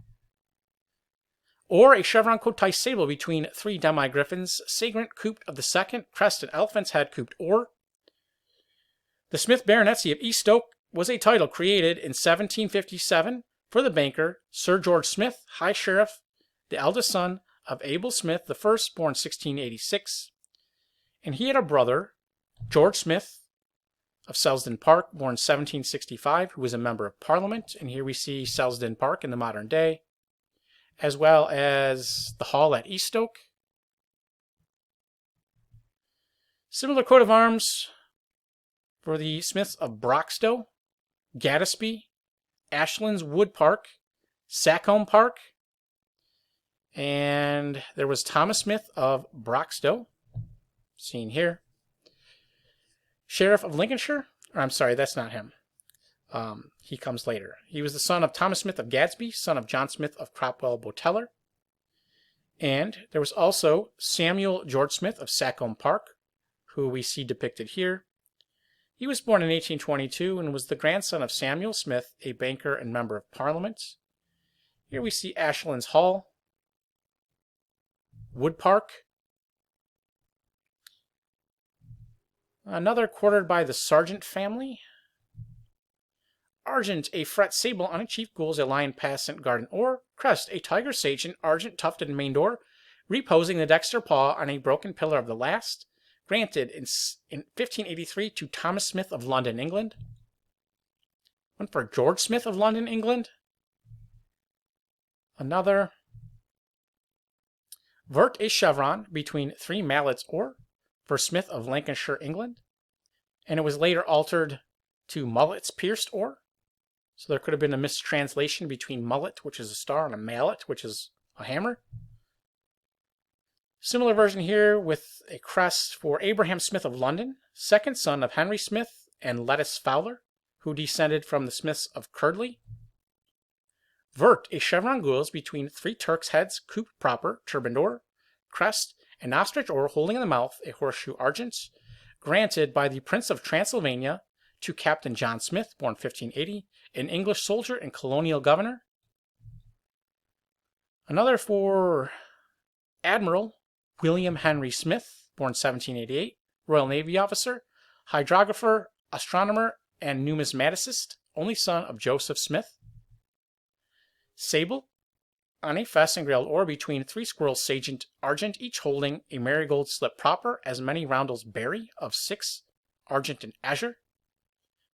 Or a chevron coat sable between 3 demi-griffins, sagrant cooped of the second, crest and elephant's head cooped or. The Smith baronetcy of Eastoke was a title created in 1757 for the banker Sir George Smith, High Sheriff, the eldest son of Abel Smith I, born 1686. And he had a brother, George Smith of Selsdon Park, born 1765, who was a member of Parliament. And here we see Selsdon Park in the modern day, as well as the hall at Eastoke. Similar coat of arms for the Smiths of Broxtowe, Gaddesby, Ashlands Wood Park, Sackholm Park, and there was Thomas Smith of Broxtowe, seen here. Sheriff of Lincolnshire, or I'm sorry, that's not him. He comes later. He was the son of Thomas Smith of Gadsby, son of John Smith of Cropwell Boteler. And there was also Samuel George Smith of Sackholm Park, who we see depicted here. He was born in 1822 and was the grandson of Samuel Smith, a banker and member of Parliament. Here we see Ashlands Hall, Wood Park. Another quartered by the Sargent family. Argent, a fret sable on a chief gules, a lion passant garden or. Crest, a tiger sagent, argent tufted main door, reposing the dexter paw on a broken pillar of the last. Granted in 1583 to Thomas Smith of London, England. One for George Smith of London, England. Another. Vert, a chevron between 3 mallets or. For Smith of Lancashire, England. And it was later altered to mullets pierced or. So there could have been a mistranslation between mullet, which is a star, and a mallet, which is a hammer. Similar version here with a crest for Abraham Smith of London, second son of Henry Smith and Lettice Fowler, who descended from the Smiths of Curdley. Vert, a chevron gules between 3 Turks' heads, cooped proper, turbaned or. Crest, an ostrich or holding in the mouth a horseshoe argent, granted by the Prince of Transylvania to Captain John Smith, born 1580, an English soldier and colonial governor. Another for Admiral William Henry Smith, born 1788, Royal Navy officer, hydrographer, astronomer, and numismaticist, only son of Joseph Smith. Sable, on a fess engrailed or between 3 squirrels sagent argent, each holding a marigold slip proper, as many roundels berry, of 6, argent and azure.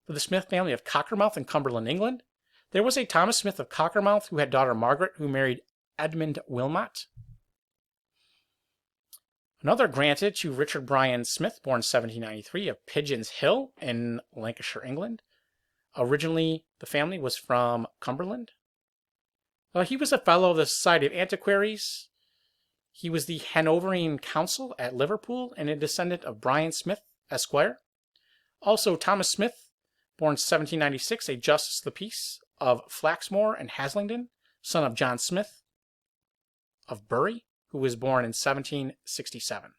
For the Smith family of Cockermouth in Cumberland, England, there was a Thomas Smith of Cockermouth who had daughter Margaret, who married Edmund Wilmot. Another granted to Richard Bryan Smith, born 1793, of Pigeons Hill in Lancashire, England. Originally, the family was from Cumberland. He was a fellow of the Society of Antiquaries. He was the Hanoverian Council at Liverpool and a descendant of Bryan Smith, Esquire. Also, Thomas Smith, born 1796, a Justice of the Peace of Flaxmoor and Haslingden, son of John Smith of Bury, who was born in 1767.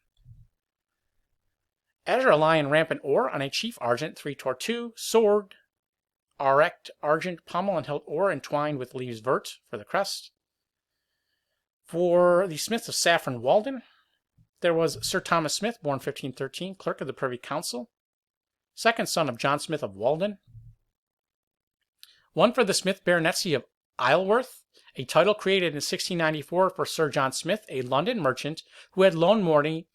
Azure, a lion rampant or on a chief argent, 3 tortu, sword, erect, argent, pommel, and hilt or entwined with leaves vert for the crest. For the Smiths of Saffron Walden, there was Sir Thomas Smith, born 1513, clerk of the Privy Council, second son of John Smith of Walden. One for the Smith baronetcy of Isleworth, a title created in 1694 for Sir John Smith, a London merchant who had loaned money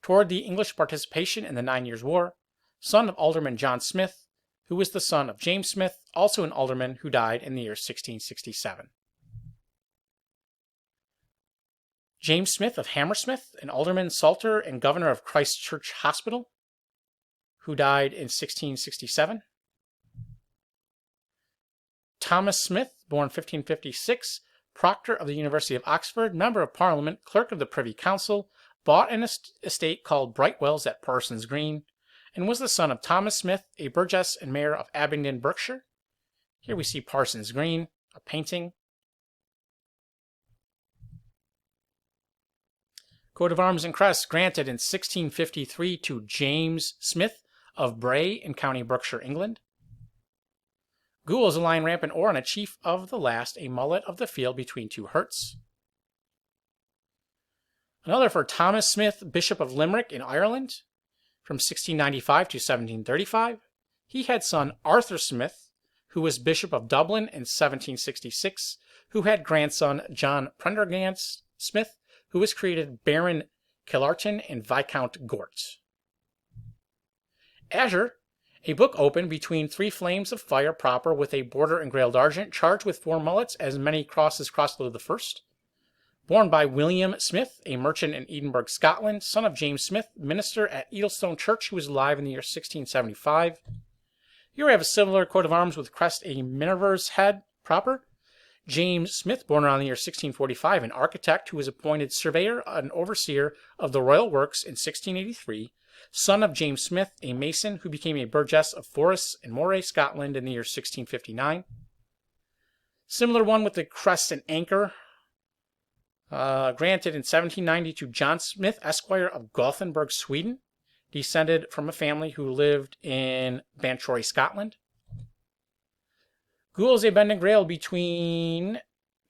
toward the English participation in the 9 Years' War, son of Alderman John Smith, who was the son of James Smith, also an alderman who died in the year 1667. James Smith of Hammersmith, an alderman, salter, and governor of Christ Church Hospital, who died in 1667. Thomas Smith, born 1556, proctor of the University of Oxford, member of Parliament, clerk of the Privy Council, bought an estate called Brightwells at Parsons Green, and was the son of Thomas Smith, a burgess and mayor of Abingdon, Berkshire. Here we see Parsons Green, a painting. Coat of arms and crest granted in 1653 to James Smith of Bray in County Berkshire, England. Gules, a lion rampant or, and a chief of the last, a mullet of the field between two hurts. Another for Thomas Smith, Bishop of Limerick in Ireland, from 1695 to 1735. He had son Arthur Smith, who was Bishop of Dublin in 1766, who had grandson John Prendergast Smith, who was created Baron Killarton and Viscount Gort. Azure, a book open between three flames of fire proper with a border engrailed argent, charged with 4 mullets, as many crosses crossed the first. Born by William Smith, a merchant in Edinburgh, Scotland, son of James Smith, minister at Edelstone Church, who was alive in the year 1675. Here we have a similar coat of arms with crest, a Minerva's head proper. James Smith, born around the year 1645, an architect who was appointed surveyor and overseer of the royal works in 1683. Son of James Smith, a mason who became a burgess of Forres and Moray, Scotland in the year 1659. Similar one with the crest and anchor, granted in 1790 to John Smith, Esquire of Gothenburg, Sweden, descended from a family who lived in Banchory, Scotland. Gules, a bend and grail between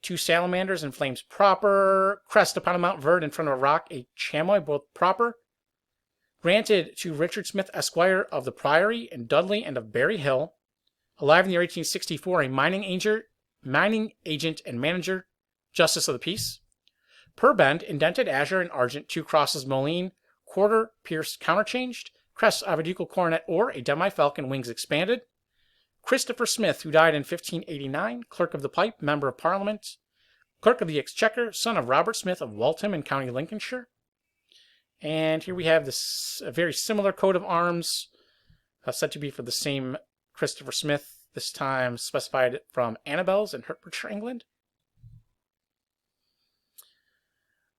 two salamanders and flames proper. Crest upon a Mount Verd in front of a rock, a chamois, both proper. Granted to Richard Smith, Esquire of the Priory in Dudley and of Berry Hill. Alive in the year 1864, a mining agent and manager, Justice of the Peace. Per bend, indented azure and argent, 2 crosses Moline, quarter pierced counterchanged. Crest of a ducal coronet or a demi-falcon, wings expanded. Christopher Smith, who died in 1589, Clerk of the Pipe, Member of Parliament, Clerk of the Exchequer, son of Robert Smith of Waltham in County Lincolnshire. And here we have this a very similar coat of arms, said to be for the same Christopher Smith, this time specified from Annabel's in Hertfordshire, England.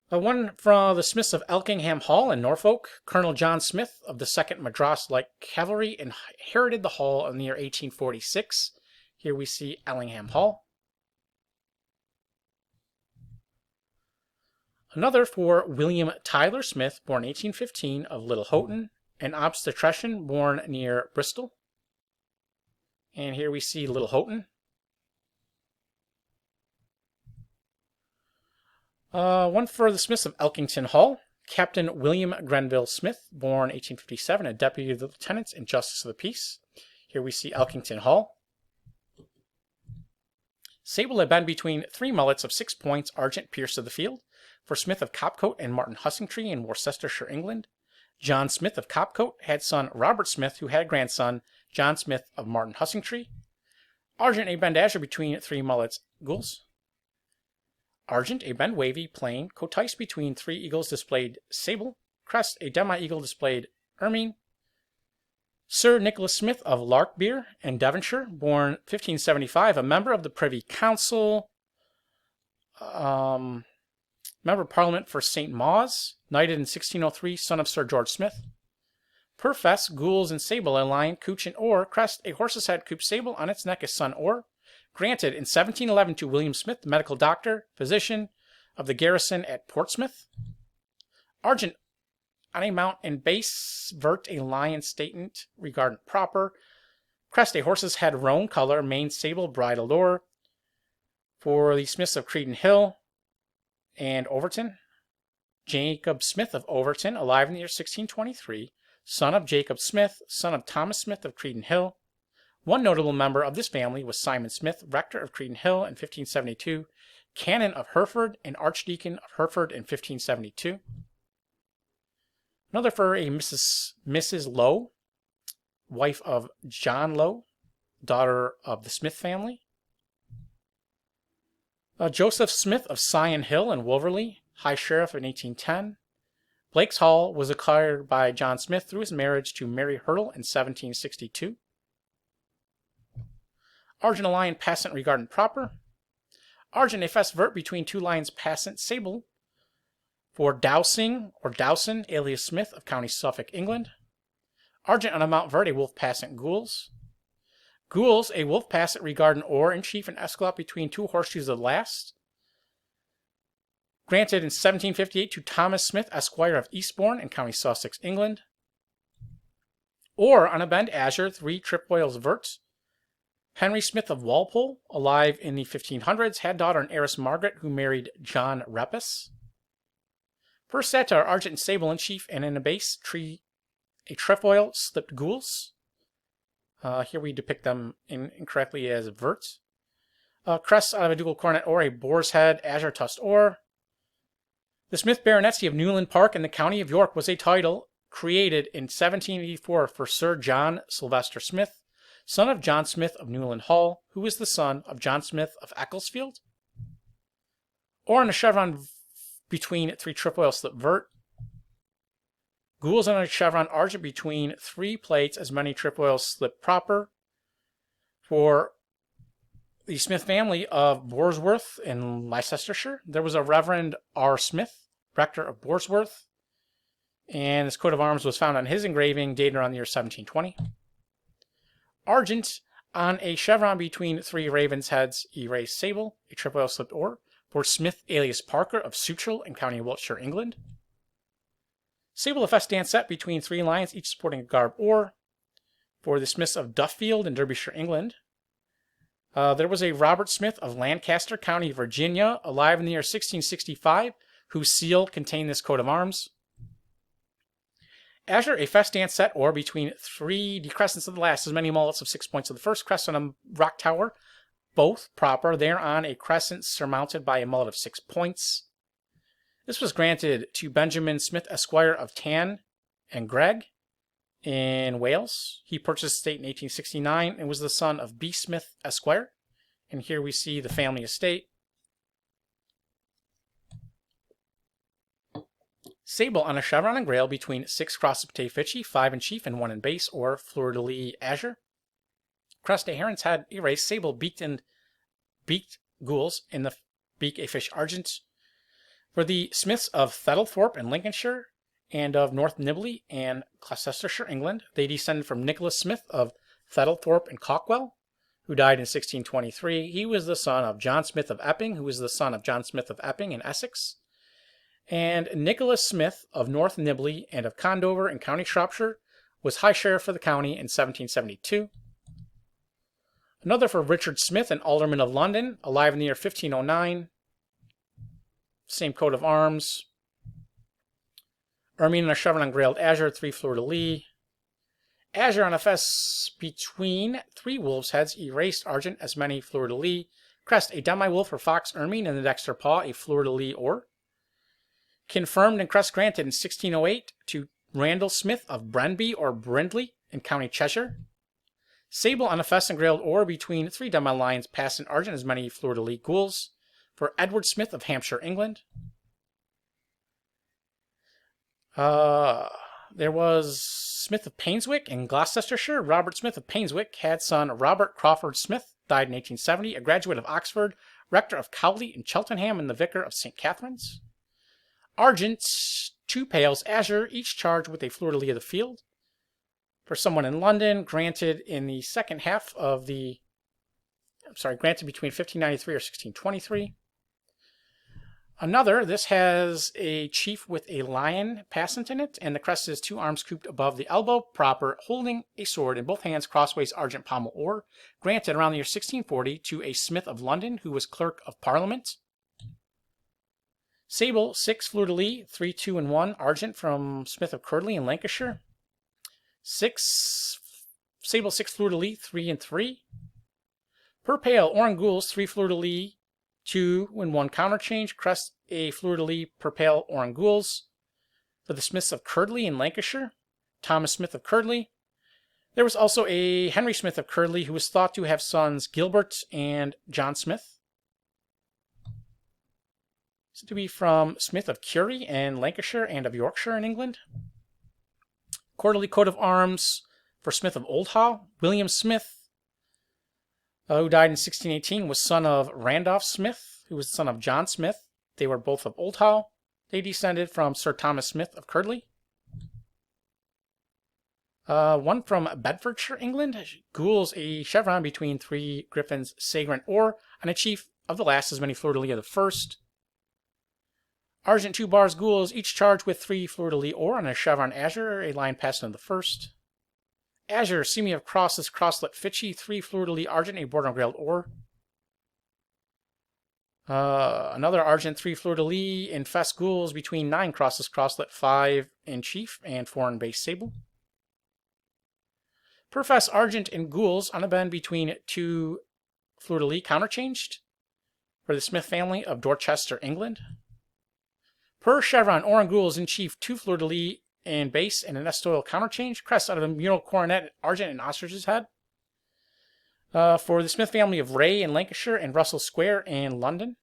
One from the Smiths of Elkingham Hall in Norfolk. Colonel John Smith of the 2nd Madras Light Cavalry inherited the hall in the year 1846. Here we see Ellingham Hall. Another for William Tyler Smith, born 1815, of Little Houghton, an obstetrician born near Bristol. And here we see Little Houghton. One for the Smiths of Elkington Hall. Captain William Grenville Smith, born 1857, a deputy lieutenant and justice of the peace. Here we see Elkington Hall. Sable had been between 3 mullets of 6 points, argent pierced to the field, for Smith of Copcote and Martin Hussingtree in Worcestershire, England. John Smith of Copcote had son Robert Smith, who had grandson John Smith of Martin Hussingtree. Argent, a bend azure between 3 mullets, Gules. Argent, a bend wavy, plain, cotice between 3 eagles displayed sable. Crest, a demi-eagle displayed ermine. Sir Nicholas Smith of Larkbere in Devonshire, born 1575, a member of the Privy Council, member of Parliament for St. Mawes, knighted in 1603, son of Sir George Smith. Per fess, gules and sable, a lion, couch and oar. Crest, a horse's head, coupe sable, on its neck is sun or. Granted in 1711 to William Smith, medical doctor, physician of the garrison at Portsmouth. Argent, on a mount and base vert, a lion statement regarding proper. Crest, a horse's head, roan color, mane sable, bridle or. For the Smiths of Creedon Hill and Overton. Jacob Smith of Overton, alive in the year 1623, son of Jacob Smith, son of Thomas Smith of Creedon Hill. One notable member of this family was Simon Smith, rector of Creedon Hill in 1572, canon of Hereford, and archdeacon of Hereford in 1572. Another for a Mrs. Lowe, wife of John Lowe, daughter of the Smith family. Joseph Smith of Sion Hill in Wolverley, High Sheriff in 1810. Blake's Hall was acquired by John Smith through his marriage to Mary Hurdle in 1762. Argent, a lion, passant regarding proper. Argent, a fess vert between two lions passant sable for Dowsing or Dowson, alias Smith of County Suffolk, England. Argent on a mount vert, a wolf passant gules. Gules, a wolf passant regarding or in chief and escalop between two horseshoes of the last. Granted in 1758 to Thomas Smith, Esquire of Eastbourne in County Sussex, England. Or on a bend azure, 3 trefoils vert. Henry Smith of Walpole, alive in the 1500s, had daughter and heiress Margaret, who married John Repus. First satire, argent and sable in chief, and in a base tree, a trefoil slipped gules. Here we depict them incorrectly as vert. Crest out of a dual coronet or a boar's head, azure tusked or. The Smith Baronetcy of Newland Park in the county of York was a title created in 1784 for Sir John Sylvester Smith, son of John Smith of Newland Hall, who was the son of John Smith of Ecclesfield. Or on a chevron between 3 trefoil slip vert. Gules on a chevron argent between 3 plates, as many trefoils slip proper. For the Smith family of Borsworth in Leicestershire, there was a Reverend R. Smith, rector of Borsworth, and his coat of arms was found on his engraving dated around the year 1720. Argent on a chevron between 3 ravens' heads, erased sable, a trefoil slipped or, for Smith alias Parker of Suchel in County Wiltshire, England. Sable fess dancet between 3 lions, each sporting a garb or, for the Smiths of Duffield in Derbyshire, England. There was a Robert Smith of Lancaster County, Virginia, alive in the year 1665, whose seal contained this coat of arms. Azure, a fess dancet or between 3 decrescents of the last, as many mullets of 6 points of the first, crest on a rock tower, both proper, thereon a crescent surmounted by a mullet of 6 points. This was granted to Benjamin Smith, Esquire of Tan and Greg in Wales. He purchased the estate in 1869 and was the son of B. Smith, Esquire. And here we see the family estate. Sable on a chevron and grail between 6 crosses of Fichy, 5 in chief and 1 in base, or fleur-de-lis azure. Crest a heron's head erased, sable beaked gules in the beak a fish argent. For the Smiths of Thedlethorpe in Lincolnshire and of North Nibley and Gloucestershire, England, they descended from Nicholas Smith of Thedlethorpe and Cockwell, who died in 1623. He was the son of John Smith of Epping, who was the son of John Smith of Epping in Essex. And Nicholas Smith of North Nibley and of Condover in County Shropshire was High Sheriff for the county in 1772. Another for Richard Smith, an alderman of London, alive in the year 1509. Same coat of arms. Ermine on a chevron on grailed azure, 3 fleur-de-lis. Azure on a fess between 3 wolves' heads, erased argent, as many fleur-de-lis. Crest, a demi-wolf or fox ermine in the dexter paw, a fleur-de-lis or. Confirmed and crest granted in 1608 to Randall Smith of Brenby or Brindley in County Cheshire. Sable on a fess and grailed or between 3 demi-lions, passant argent, as many fleur-de-lis gules. For Edward Smith of Hampshire, England. There was Smith of Painswick in Gloucestershire. Robert Smith of Painswick had son Robert Crawford Smith, died in 1870, a graduate of Oxford, rector of Cowley in Cheltenham, and the vicar of St. Catherine's. Argent, 2 pails, azure, each charged with a fleur-de-lis of the field. For someone in London, granted in the second half of the, granted between 1593 or 1623. Another, this has a chief with a lion passant in it, and the crest is 2 arms cooped above the elbow, proper, holding a sword in both hands, crossways, argent pommel or, granted around the year 1640 to a Smith of London, who was clerk of Parliament. Sable, 6 fleur-de-lis, 3, 2, and 1, argent from Smith of Curdley in Lancashire. Sable, 6 fleur-de-lis, 3 and 3. Per pail, Oran gules, 3 fleur-de-lis, 2 and 1 counterchange. Crest, a fleur-de-lis per pail, Oran gules. For the Smiths of Curdley in Lancashire, Thomas Smith of Curdley. There was also a Henry Smith of Curdley, who was thought to have sons Gilbert and John Smith. This is to be from Smith of Curie in Lancashire and of Yorkshire in England. Quarterly coat of arms for Smith of Oldhall. William Smith, who died in 1618, was son of Randolph Smith, who was the son of John Smith. They were both of Oldhall. They descended from Sir Thomas Smith of Curdley. One from Bedfordshire, England. Gules, a chevron between 3 griffins, Sagrant Or, and a chief of the last as many fleur-de-lis of the first. Argent 2 bars Gules, each charged with 3 fleur-de-lis Or, and a chevron azure, a line passing of the first. Azure, Semi of Crosses, Crosslet Fitchy, 3 fleur-de-lis Argent, a border grailed Or. Another Argent 3 fleur-de-lis in Fess Gules between 9 crosses, Crosslet 5 in Chief, and 4 in Base Sable. Perfess Argent and Gules on a bend between 2 fleur-de-lis counterchanged for the Smith family of Dorchester, England. Per chevron, Or and Gules in Chief, 2 fleur-de-lis in base and an estoil counterchange. Crest out of a mural coronet, Argent and Ostrich's head. For the Smith family of Ray in Lancashire and Russell Square in London.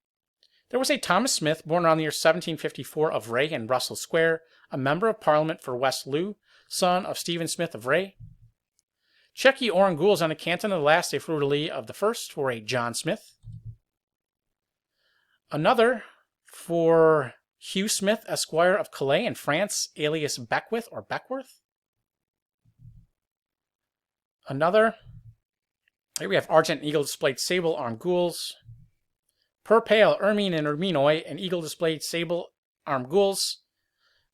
There was a Thomas Smith, born around the year 1754, of Ray and Russell Square, a member of Parliament for West Loo, son of Stephen Smith of Ray. Checky, Or and Gules on a canton of the last, a fleur-de-lis of the first for a John Smith. Another for Hugh Smith, Esquire of Calais in France, alias Beckwith or Beckworth. Another, here we have Argent and Eagle displayed sable armed Gules. Per pale, Ermine and Erminoi, an Eagle displayed sable armed Gules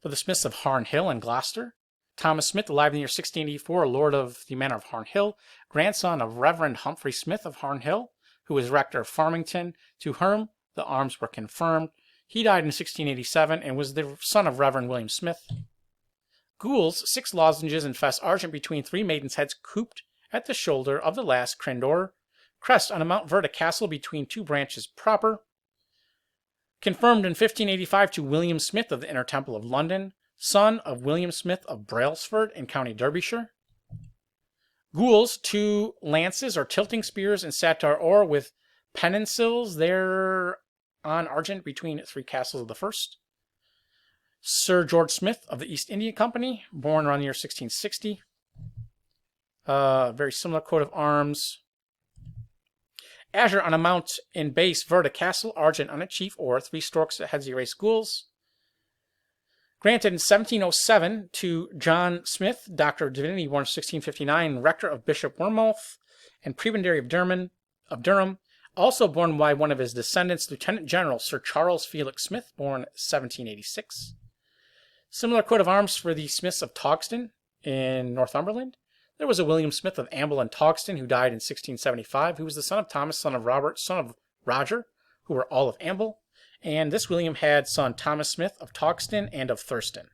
for the Smiths of Harn Hill and Gloucester. Thomas Smith, alive in the year 1684, Lord of the Manor of Harn Hill, grandson of Reverend Humphrey Smith of Harn Hill, who was rector of Farmington, to whom the arms were confirmed. He died in 1687 and was the son of Reverend William Smith. Gules, 6 lozenges in Fess Argent between 3 maidens' heads cooped at the shoulder of the last Crendor. Crest on a Mount Verta castle between 2 branches proper. Confirmed in 1585 to William Smith of the Inner Temple of London, son of William Smith of Brailsford in County Derbyshire. Gules, 2 lances or tilting spears in Satar Or with pennoncils there on Argent between 3 castles of the first. Sir George Smith of the East India Company, born around the year 1660. Very similar coat of arms. Azure on a mount in base, Verta Castle, Argent on a chief Or, 3 storks that heads erased Gules. Granted in 1707 to John Smith, Doctor of Divinity, born 1659, rector of Bishop Wormouth and prebendary of Durham, also born by one of his descendants, Lieutenant General Sir Charles Felix Smith, born 1786. Similar coat of arms for the Smiths of Togston in Northumberland. There was a William Smith of Amble and Togston who died in 1675, who was the son of Thomas, son of Robert, son of Roger, who were all of Amble. And this William had son Thomas Smith of Togston and of Thurston.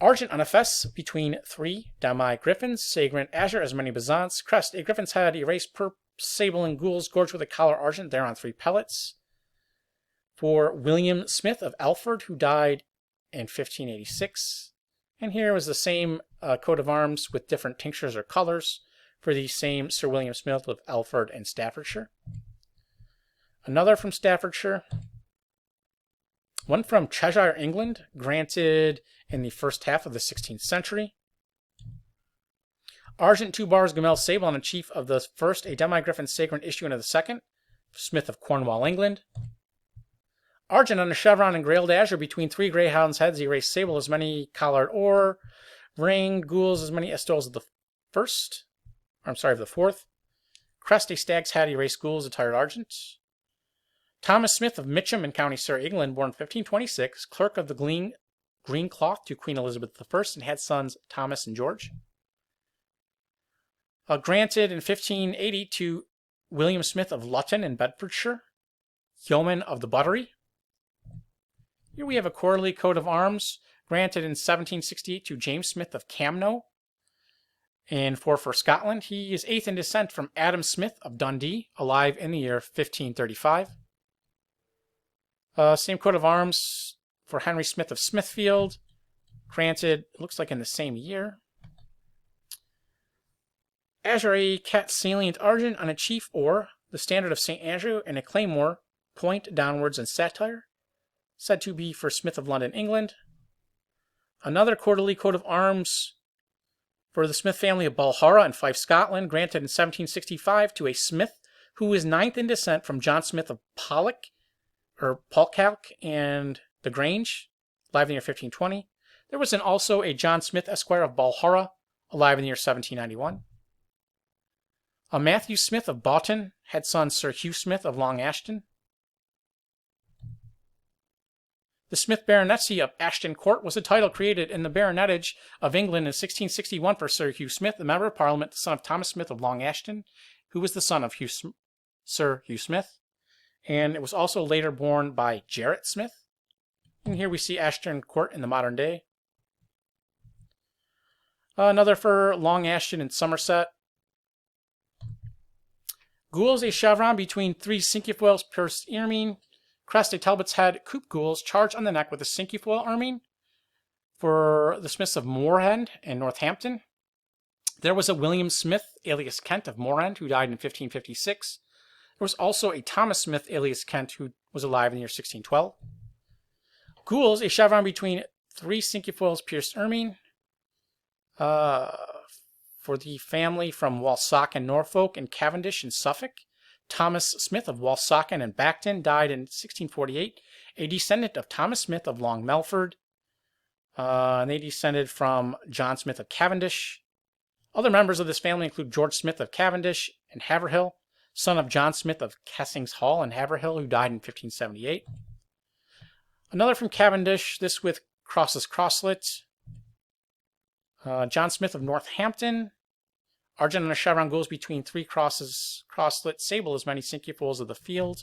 Argent on a fess between 3 Damai griffins, Sagrant Azure as many bezants, Crest, a griffin's head erased per sable and Gules, gorged with a collar Argent thereon 3 pellets. For William Smith of Alford, who died in 1586. And here was the same coat of arms with different tinctures or colors for the same Sir William Smith of Alford and Staffordshire. Another from Staffordshire. One from Cheshire, England, granted in the first half of the 16th century. Argent 2 bars Gamel sable on a chief of the first, a demi-griffin Sagrant issuing of the second, Smith of Cornwall, England. Argent on a chevron and grailed azure between 3 greyhounds' heads, erased sable as many collared Or, ringed Gules as many estoles of the first, of the fourth. Crest, a stag's head, erased Gules, attired Argent. Thomas Smith of Mitcham in County Surrey, England, born 1526, clerk of the green cloth to Queen Elizabeth I, and had sons Thomas and George. Granted in 1580 to William Smith of Luton in Bedfordshire, yeoman of the Buttery. Here we have a quarterly coat of arms, granted in 1768 to James Smith of Camno in for Scotland. He is 8th in descent from Adam Smith of Dundee, alive in the year 1535. Same coat of arms for Henry Smith of Smithfield, granted, looks like in the same year. Azure, a cat salient Argent on a chief Or, the standard of St. Andrew, and a claymore, point downwards in satire, said to be for Smith of London, England. Another quarterly coat of arms for the Smith family of Balhara in Fife, Scotland, granted in 1765 to a Smith who is ninth in descent from John Smith of Polkalk and the Grange, alive in the year 1520. There was also a John Smith, Esquire of Balhora, alive in the year 1791. A Matthew Smith of Boughton had son Sir Hugh Smith of Long Ashton. The Smith baronetcy of Ashton Court was a title created in the baronetage of England in 1661 for Sir Hugh Smith, a member of Parliament, the son of Thomas Smith of Long Ashton, who was the son of Sir Hugh Smith. And it was also later borne by Jarrett Smith. And here we see Ashton Court in the modern day. Another for Long Ashton and Somerset. Gules, a chevron between three cinquefoils pierced ermine. Crest, a Talbot's head, coupe gules, charged on the neck with a cinquefoil ermine. For the Smiths of Moorend and Northampton. There was a William Smith, alias Kent, of Moorend, who died in 1556. There was also a Thomas Smith, alias Kent, who was alive in the year 1612. Gules, a chevron between three cinquefoils pierced ermine. For the family from Walsacon, Norfolk, and Cavendish in Suffolk. Thomas Smith of Walsacon and Bacton died in 1648, a descendant of Thomas Smith of Long Melford. And they descended from John Smith of Cavendish. Other members of this family include George Smith of Cavendish and Haverhill, son of John Smith of Kessings Hall and Haverhill, who died in 1578. Another from Cavendish, this with crosses crosslet. John Smith of Northampton. Argent on a chevron goes between three crosses crosslet, sable as many cinquefoils of the field.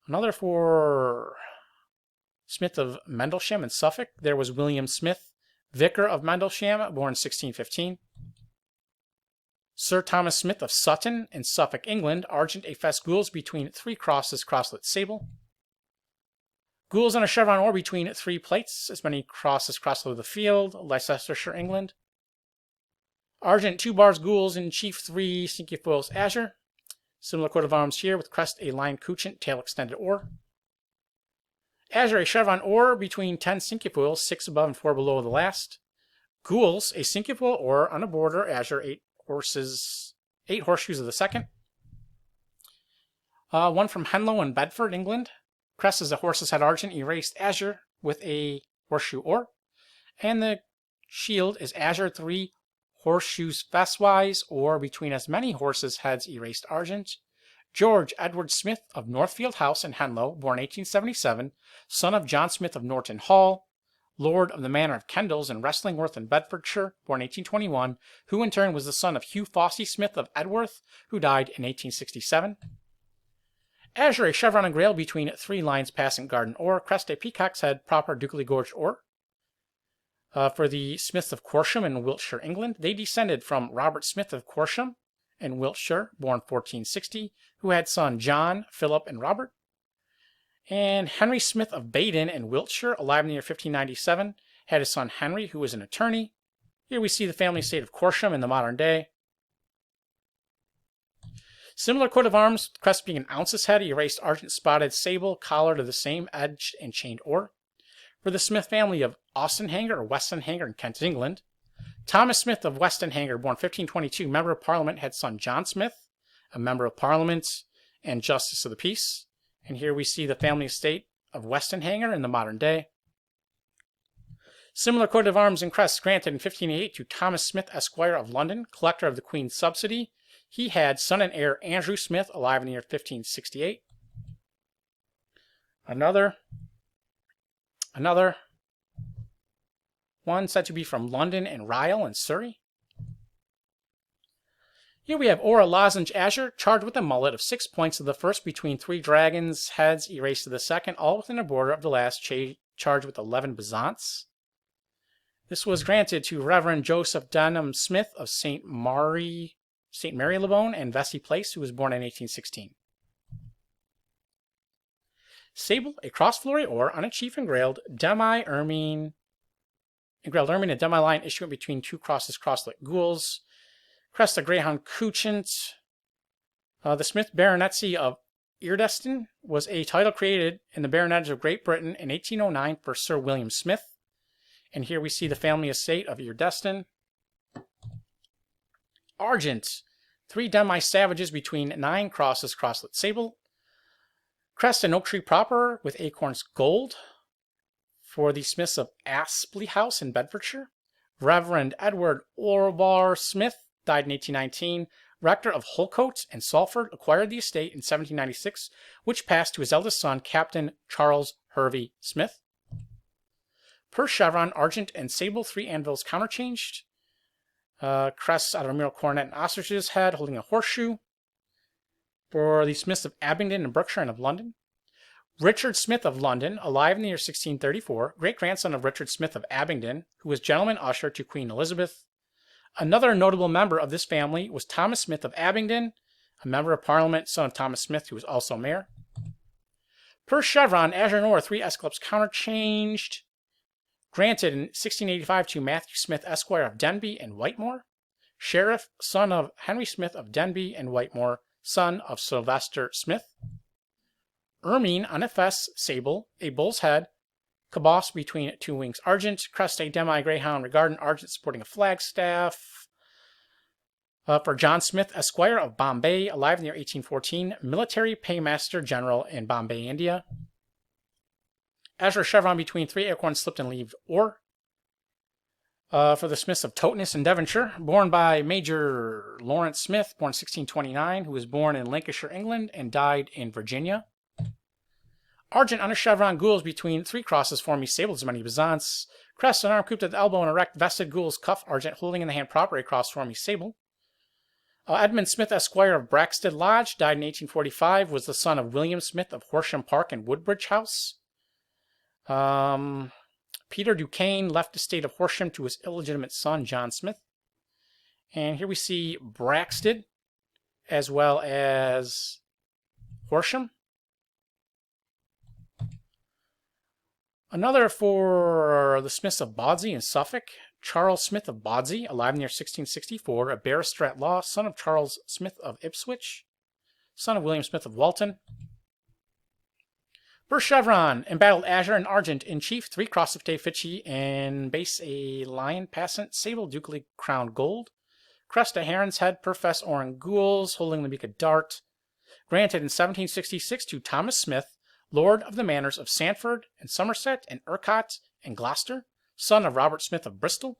Another for Smith of Mendlesham in Suffolk. There was William Smith, vicar of Mendlesham, born 1615. Sir Thomas Smith of Sutton in Suffolk, England. Argent a fess gules between three crosses crosslet, sable. Gules on a chevron or between three plates, as many crosses crosslet of the field, Leicestershire, England. Argent 2 bars gules in chief 3 cinquefoils azure. Similar coat of arms here with crest a line couchant, tail extended oar. Azure a chevron oar between 10 cinquefoils, 6 above and 4 below the last. Gules a cinquefoil oar on a border azure 8 horseshoes of the second. One from Henlow and Bedford, England. Crest is a horse's head argent erased azure with a horseshoe oar. And the shield is azure 3 horseshoes fesswise or between as many horses' heads erased argent. George Edward Smith of Northfield House in Henlow, born 1877, son of John Smith of Norton Hall, lord of the manor of Kendals in Wrestlingworth in Bedfordshire, born 1821, who in turn was the son of Hugh Fossey Smith of Edworth, who died in 1867. Azure a chevron and grail between 3 lines passing garden or crest a peacock's head proper ducally gorged or. For the Smiths of Corsham in Wiltshire, England, they descended from Robert Smith of Corsham in Wiltshire, born 1460, who had son John, Philip, and Robert. And Henry Smith of Baden in Wiltshire, alive in the year 1597, had his son Henry, who was an attorney. Here we see the family estate of Corsham in the modern day. Similar coat of arms, crest being an ounce's head, erased argent spotted sable, collar to the same edge and chained oar. For the Smith family of Austenhanger or Westenhanger in Kent, England. Thomas Smith of Westenhanger, born 1522, member of Parliament, had son John Smith, a member of Parliament and Justice of the Peace. And here we see the family estate of Westenhanger in the modern day. Similar coat of arms and crest granted in 1588 to Thomas Smith, Esquire of London, collector of the Queen's subsidy. He had son and heir Andrew Smith, alive in the year 1568. Another one said to be from London and Ryle in Surrey. Here we have Aura Lozenge Azure, charged with a mullet of 6 points of the first between 3 dragons' heads erased of the second, all within a border of the last, charged with 11 bezants. This was granted to Reverend Joseph Denham Smith of St. Marylebone and Vesey Place, who was born in 1816. Sable, a cross-flory oar on a chief engrailed demi-ermine, a demi-line issuant between 2 crosses crosslet gules. Crest, a greyhound couchant. The Smith baronetcy of Eardeston was a title created in the baronetage of Great Britain in 1809 for Sir William Smith. And here we see the family estate of Eardeston. Argent, 3 demi-savages between 9 crosses, crosslet sable. Crest and oak tree proper with acorns gold. For the Smiths of Aspley House in Bedfordshire. Reverend Edward Orvar Smith, died in 1819. Rector of Holcote and Salford, acquired the estate in 1796, which passed to his eldest son, Captain Charles Hervey Smith. Per chevron, argent and sable, 3 anvils counterchanged. Crests out of a mural coronet and ostrich's head, holding a horseshoe. For the Smiths of Abingdon in Berkshire and of London. Richard Smith of London, alive in the year 1634, great-grandson of Richard Smith of Abingdon, who was gentleman usher to Queen Elizabeth. Another notable member of this family was Thomas Smith of Abingdon, a member of Parliament, son of Thomas Smith, who was also mayor. Per chevron, azure nor, 3 escallops counterchanged. Granted in 1685 to Matthew Smith, Esquire of Denbigh and Whitemore. Sheriff, son of Henry Smith of Denbigh and Whitemore, son of Sylvester Smith. Ermine on a fess, sable, a bull's head, caboose between 2 wings argent, crest a demi-greyhound regarding argent supporting a flagstaff. For John Smith, Esquire of Bombay, alive in the year 1814, military paymaster general in Bombay, India. Azure chevron between 3 acorns slipped and leaved ore. For the Smiths of Totnes in Devonshire, born by Major Lawrence Smith, born 1629, who was born in Lancashire, England, and died in Virginia. Argent on a chevron, gules between 3 crosses forming sables of many bezants. Crest, an arm cooped at the elbow, and erect vested gules, cuff argent, holding in the hand proper a cross forming sable. Edmund Smith, Esquire of Braxted Lodge, died in 1845, was the son of William Smith of Horsham Park and Woodbridge House. Peter Duquesne left the estate of Horsham to his illegitimate son, John Smith. And here we see Braxted, as well as Horsham. Another for the Smiths of Bawdsey in Suffolk, Charles Smith of Bawdsey, alive in the year 1664, a barrister at law, son of Charles Smith of Ipswich, son of William Smith of Walton. Per chevron, embattled azure and argent in chief, 3 cross of Fichi, and base a lion passant, sable ducally crowned gold. Crest a heron's head, per fess oran gules, holding the beak a dart. Granted in 1766 to Thomas Smith, Lord of the Manors of Sandford and Somerset and Urquhart and Gloucester, son of Robert Smith of Bristol.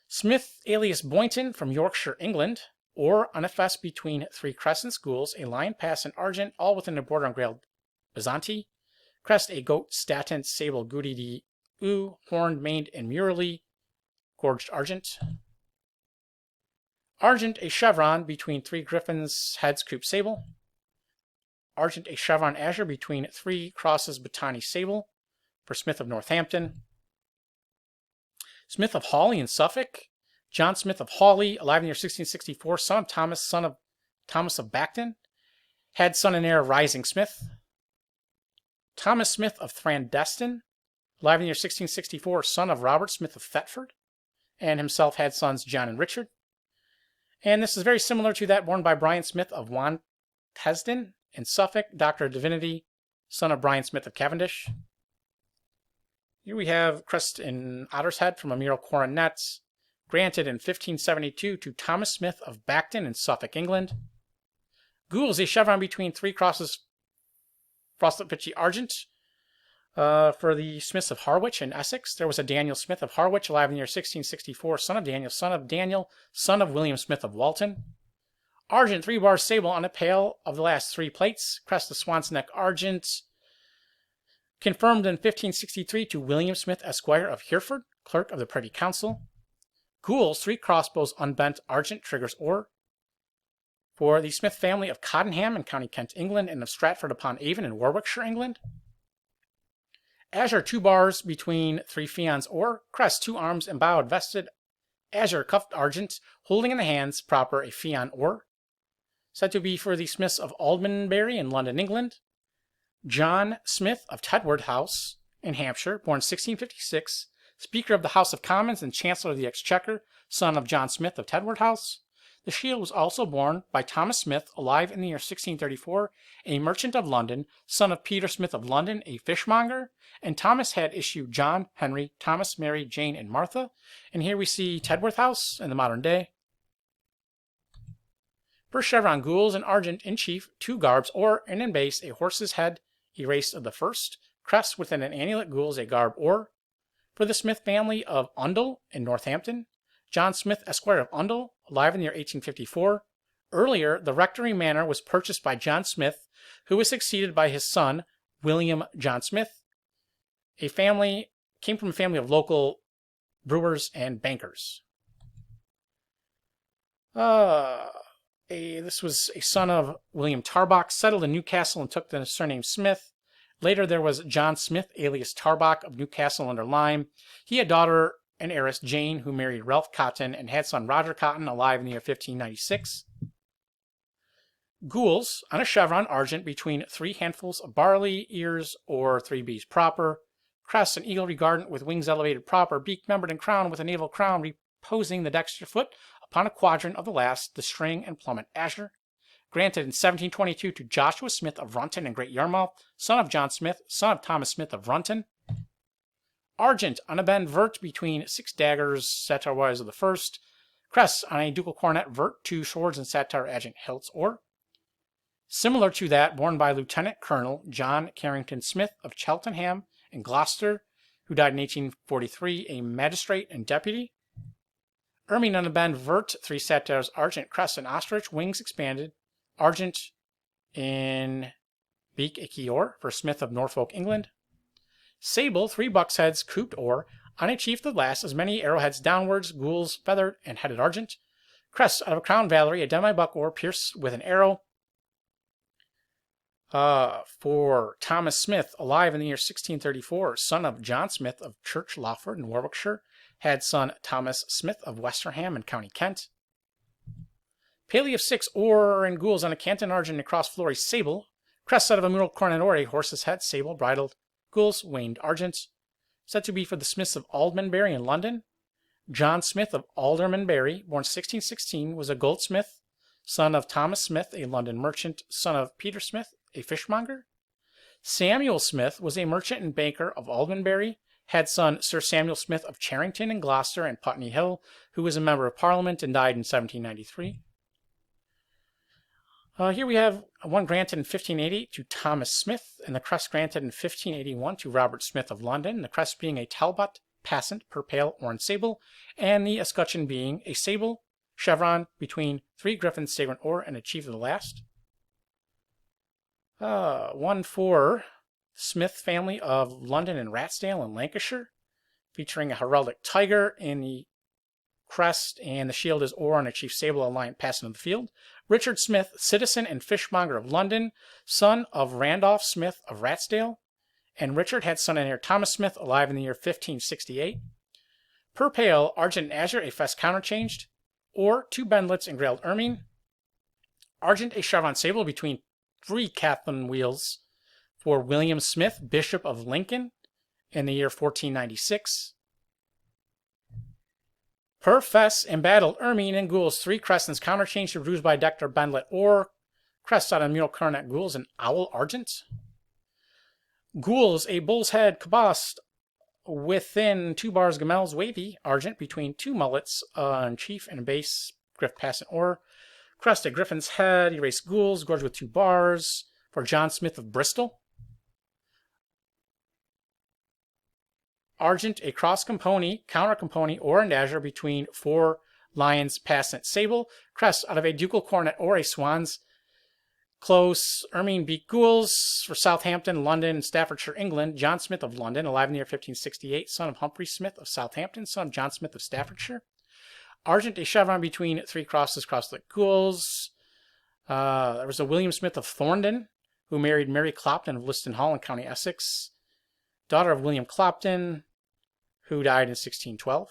Smith alias Boynton from Yorkshire, England, or on a fess between 3 crescent gules, a lion pass and argent, all within a border on grailed Byzanti. Crest a goat statin sable goody de horned, maned, and murally gorged argent. Argent a chevron between 3 griffins' heads cooped sable. Argent a chevron azure between 3 crosses Battani sable for Smith of Northampton. Smith of Hawley in Suffolk, John Smith of Hawley, alive in the year 1664, son of Thomas of Bacton, had son and heir of Rising Smith. Thomas Smith of Thrandeston, alive in the year 1664, son of Robert Smith of Thetford, and himself had sons John and Richard. And this is very similar to that borne by Brian Smith of Wantesden in Suffolk, Doctor of Divinity, son of Brian Smith of Cavendish. Here we have crest in otter's head from a mural coronet, granted in 1572 to Thomas Smith of Bacton in Suffolk, England. Gules a chevron between 3 crosses frostlet pitchy argent. For the Smiths of Harwich in Essex, there was a Daniel Smith of Harwich, alive in the year 1664, son of Daniel, son of William Smith of Walton. Argent 3 bars sable on a pail of the last 3 plates. Crest of swan's neck argent. Confirmed in 1563 to William Smith, Esquire of Hereford, clerk of the Privy Council. Gules 3 crossbows unbent argent triggers or. For the Smith family of Cottenham in County Kent, England, and of Stratford upon Avon in Warwickshire, England. Azure 2 bars between 3 fians or. Crest 2 arms embowed vested. Azure cuffed argent, holding in the hands proper a fian or. Said to be for the Smiths of Aldermanbury in London, England. John Smith of Tedworth House in Hampshire, born 1656, Speaker of the House of Commons and Chancellor of the Exchequer, son of John Smith of Tedworth House. The shield was also borne by Thomas Smith, alive in the year 1634, a merchant of London, son of Peter Smith of London, a fishmonger, and Thomas had issued John, Henry, Thomas, Mary, Jane, and Martha. And here we see Tedworth House in the modern day. Per chevron, gules and argent in chief, 2 garbs, or in base, a horse's head erased of the first. Crest within an annulet, gules, a garb, or. For the Smith family of Undle in Northampton, John Smith, Esquire of Undle, alive in the year 1854. Earlier, the rectory manor was purchased by John Smith, who was succeeded by his son, William John Smith. Came from a family of local brewers and bankers. This was a son of William Tarbox, settled in Newcastle and took the surname Smith. Later, there was John Smith, alias Tarbox, of Newcastle under Lyme. He had daughter and heiress Jane, who married Ralph Cotton, and had son Roger Cotton, alive in the year 1596. Gules, on a chevron, argent, between 3 handfuls of barley ears or 3 bees proper. Crest, an eagle regardant with wings elevated proper, beak membered and crowned with a navel crown, reposing the dexter foot upon a quadrant of the last, the string and plummet azure. Granted in 1722 to Joshua Smith of Runton and Great Yarmouth, son of John Smith, son of Thomas Smith of Runton. Argent, on a bend vert between 6 daggers, satyr wise of the first. Crest, on a ducal coronet vert, 2 swords and satyr adjunct hilts, or. Similar to that borne by Lieutenant Colonel John Carrington Smith of Cheltenham and Gloucester, who died in 1843, a magistrate and deputy. Ermine on a bend vert, 3 satyrs, argent, crest, and ostrich, wings expanded. Argent in beak, a keyor, for Smith of Norfolk, England. Sable, 3 buck's heads, cooped or, on a chief the last, as many arrowheads downwards, gules, feathered, and headed argent. Crest, out of a crown valerie, a demi-buck or, pierced with an arrow. For Thomas Smith, alive in the year 1634, son of John Smith of Church Lawford in Warwickshire, had son Thomas Smith of Westerham in County Kent. Paley of 6, or in gules on a canton argent across flory, sable. Crest out of a mural coronet or, a horse's head, sable, bridled, gules, waned argent. Said to be for the Smiths of Aldermanbury in London. John Smith of Aldermanbury, born 1616, was a goldsmith, son of Thomas Smith, a London merchant, son of Peter Smith, a fishmonger. Samuel Smith was a merchant and banker of Aldermanbury, had son Sir Samuel Smith of Charrington in Gloucester and Putney Hill, who was a member of Parliament and died in 1793. Here we have one granted in 1580 to Thomas Smith, and the crest granted in 1581 to Robert Smith of London, the crest being a talbot passant per pale or in sable, and the escutcheon being a sable chevron between 3 griffins, statement or, and a chief of the last. One for Smith family of London and Ratsdale in Lancashire, featuring a heraldic tiger in the crest, and the shield is or on a chief sable alliant passing of the field. Richard Smith, citizen and fishmonger of London, son of Randolph Smith of Ratsdale, and Richard had son and heir Thomas Smith, alive in the year 1568. Per pale, argent and azure, a fess counterchanged, or 2 bendlets engrailed ermine. Argent, a chevron sable between 3 Catherine wheels for William Smith, Bishop of Lincoln, in the year 1496. Per fess, embattled ermine and gules, 3 crescents counterchanged to bruised by dector bendlet or crest on a mural coronet gules and owl argent. Gules, a bull's head cabossed within 2 bars gamels wavy argent between 2 mullets on chief and base griff passant or crest, a griffin's head erased gules gorged with 2 bars for John Smith of Bristol. Argent, a cross component, counter component, or and azure between 4 lions passant sable. Crest out of a ducal coronet or a swan's close ermine beak gules for Southampton, London, and Staffordshire, England. John Smith of London, alive in the year 1568, son of Humphrey Smith of Southampton, son of John Smith of Staffordshire. Argent, a chevron between 3 crosses crossed like gules. There was a William Smith of Thorndon, who married Mary Clopton of Liston Hall in County Essex, daughter of William Clopton, who died in 1612.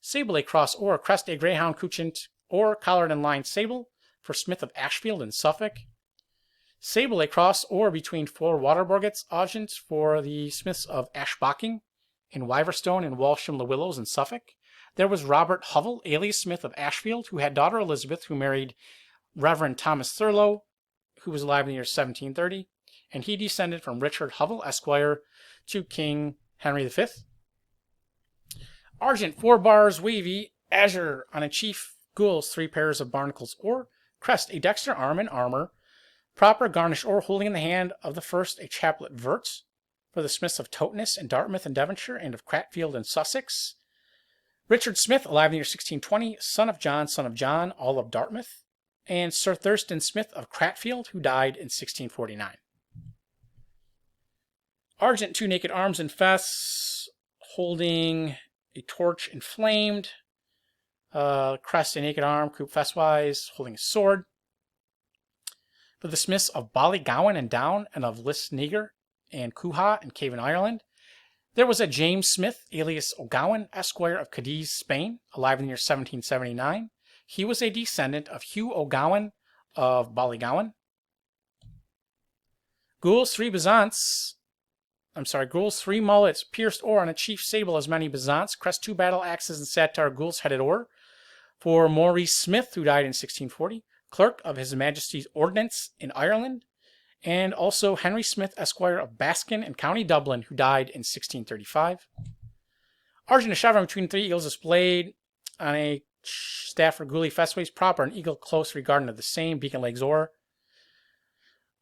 Sable, a cross or crest, a greyhound couchant or collared and lined sable for Smith of Ashfield in Suffolk. Sable, a cross or between 4 waterborgets, argent for the Smiths of Ashbocking in Wiverstone and Walsham le Willows in Suffolk. There was Robert Hovell, alias Smith of Ashfield, who had daughter Elizabeth, who married Reverend Thomas Thurlow, who was alive in the year 1730, and he descended from Richard Hovell, Esquire, to King Henry V. Argent, 4 bars wavy, azure on a chief Gules, 3 pairs of barnacles or. Crest, a dexter arm and armor. Proper garnish or holding in the hand of the first a chaplet vert for the Smiths of Totnes and Dartmouth and Devonshire and of Cratfield and Sussex. Richard Smith, alive in the year 1620, son of John, all of Dartmouth. And Sir Thurston Smith of Cratfield, who died in 1649. Argent, 2 naked arms and fess, holding a torch inflamed. Crest, a naked arm, coup fess-wise, holding a sword. For the Smiths of Ballygowan and Down, and of Lisneager and Cuha in Cavan, Ireland. There was a James Smith, alias O'Gowan, Esquire of Cadiz, Spain, alive in the year 1779. He was a descendant of Hugh O'Gowan of Ballygowan. Gules, 3 mullets, pierced or on a chief sable as many bezants. Crest, 2 battle axes and satyr gules headed or. For Maurice Smith, who died in 1640, clerk of His Majesty's Ordnance in Ireland, and also Henry Smith, Esquire of Baskin in County Dublin, who died in 1635. Argent, a chevron between 3 eagles displayed on a staff for Gully Festways proper, an eagle close regarding of the same, beacon legs or.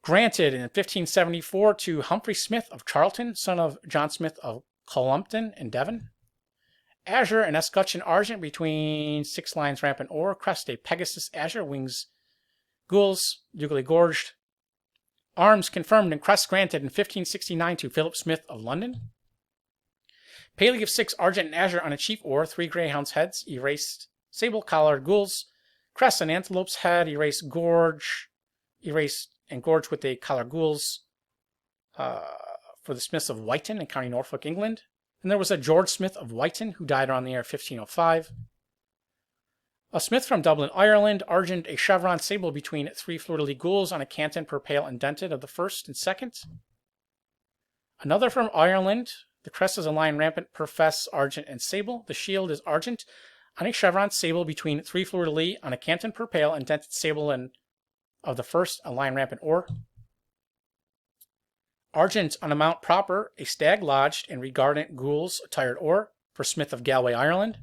Granted in 1574 to Humphrey Smith of Charlton, son of John Smith of Columpton in Devon. Azure and escutcheon argent between 6 lines rampant or. Crest, a Pegasus azure, wings gules, dugally gorged. Arms confirmed and crest granted in 1569 to Philip Smith of London. Paling of 6 argent and azure on a chief or. 3 greyhounds' heads, erased sable collared gules. Crest, an antelope's head, erased and gorged with a collar gules for the Smiths of Whiten in County Norfolk, England. And there was a George Smith of Whiten who died around the year 1505. A Smith from Dublin, Ireland, argent, a chevron sable between 3 fleur-de-lis gules on a canton per pale indented of the first and second. Another from Ireland, the crest is a line rampant per fess, argent, and sable. The shield is argent on a chevron sable between 3 fleur-de-lis on a canton per pale indented sable and of the first, a line rampant or. Argent on a mount proper, a stag lodged in regardant gules attired or, for Smith of Galway, Ireland.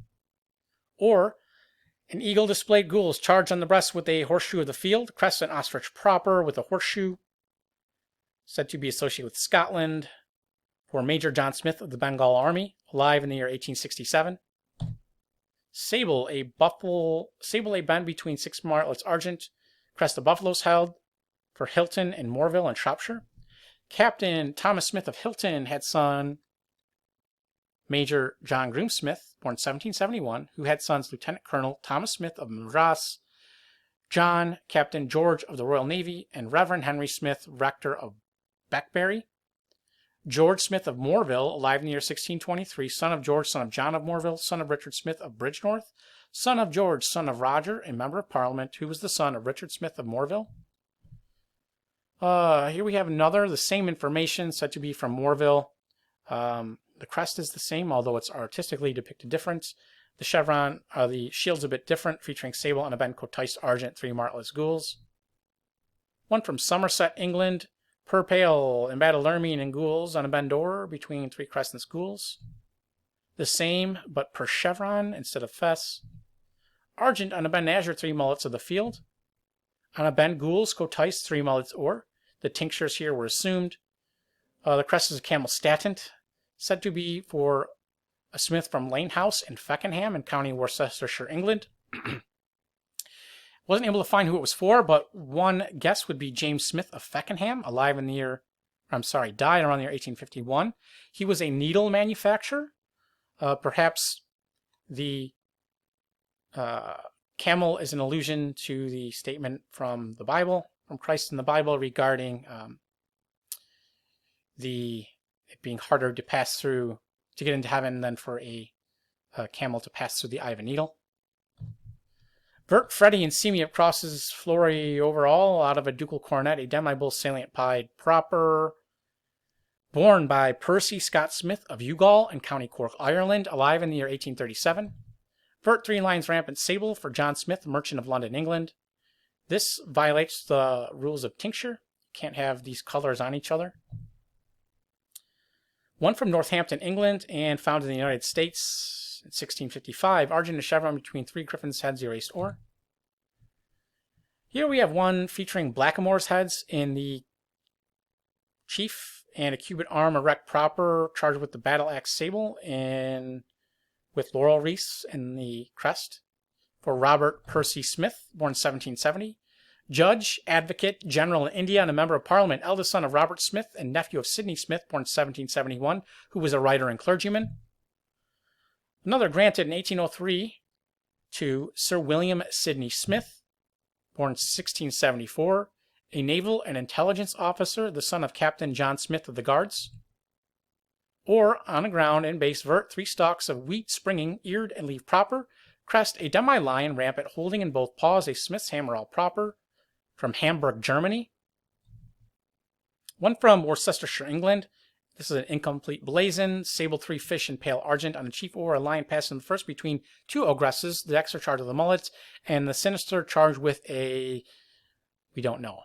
Or, an eagle displayed gules charged on the breast with a horseshoe of the field, crest and ostrich proper with a horseshoe, said to be associated with Scotland, for Major John Smith of the Bengal Army, alive in the year 1867. Sable, a bend between 6 martlets argent, crest of buffaloes held, for Hilton and Morville in Shropshire. Captain Thomas Smith of Hilton had son Major John Groom Smith, born 1771, who had sons Lieutenant Colonel Thomas Smith of Madras, John Captain George of the Royal Navy, and Reverend Henry Smith, rector of Beckbury. George Smith of Morville, alive in the year 1623, son of George, son of John of Morville, son of Richard Smith of Bridgenorth, son of George, son of Roger, a member of Parliament, who was the son of Richard Smith of Morville. Here we have another, the same information, said to be from Morville. The crest is the same, although it's artistically depicted different. The chevron, the shield's a bit different, featuring sable and a bend cotised argent, 3 martless gules. One from Somerset, England, per pale, embattled ermine and gules on a bend or between 3 crescent gules. The same, but per chevron instead of fess. Argent on a bend azure, 3 mullets of the field. On a bend gules, cotised, 3 mullets or. The tinctures here were assumed. The crest is a camel statent, said to be for a Smith from Lane House in Feckenham in County Worcestershire, England. Wasn't able to find who it was for, but one guess would be James Smith of Feckenham, died around the year 1851. He was a needle manufacturer. Perhaps the camel is an allusion to the statement from the Bible, from Christ in the Bible, regarding it being harder to pass through, to get into heaven than for a camel to pass through the eye of a needle. Vert, Freddy, and Semi up crosses Flory overall out of a ducal coronet, a demi-bull salient pied proper, born by Percy Scott Smith of Youghal in County Cork, Ireland, alive in the year 1837. Vert, 3 lines rampant sable for John Smith, merchant of London, England. This violates the rules of tincture. Can't have these colors on each other. One from Northampton, England, and found in the United States in 1655. Argent and chevron between 3 griffins' heads erased ore. Here we have one featuring blackamoor's heads in the chief and a cubit arm erect proper charged with the battle axe sable and with laurel wreaths in the crest for Robert Percy Smith, born 1770. Judge, advocate, general in India, and a member of Parliament, eldest son of Robert Smith and nephew of Sidney Smith, born 1771, who was a writer and clergyman. Another granted in 1803 to Sir William Sidney Smith, born 1674, a naval and intelligence officer, the son of Captain John Smith of the Guards. Or, on the ground and base vert, 3 stalks of wheat springing, eared and leaf proper. Crest, a demi-lion rampant, holding in both paws a Smith's hammer all proper, from Hamburg, Germany. One from Worcestershire, England. This is an incomplete blazon, sable 3 fish in pale argent on the chief oar, a lion passing the first between 2 ogresses, the extra charge of the mullets, and the sinister charge with a... we don't know.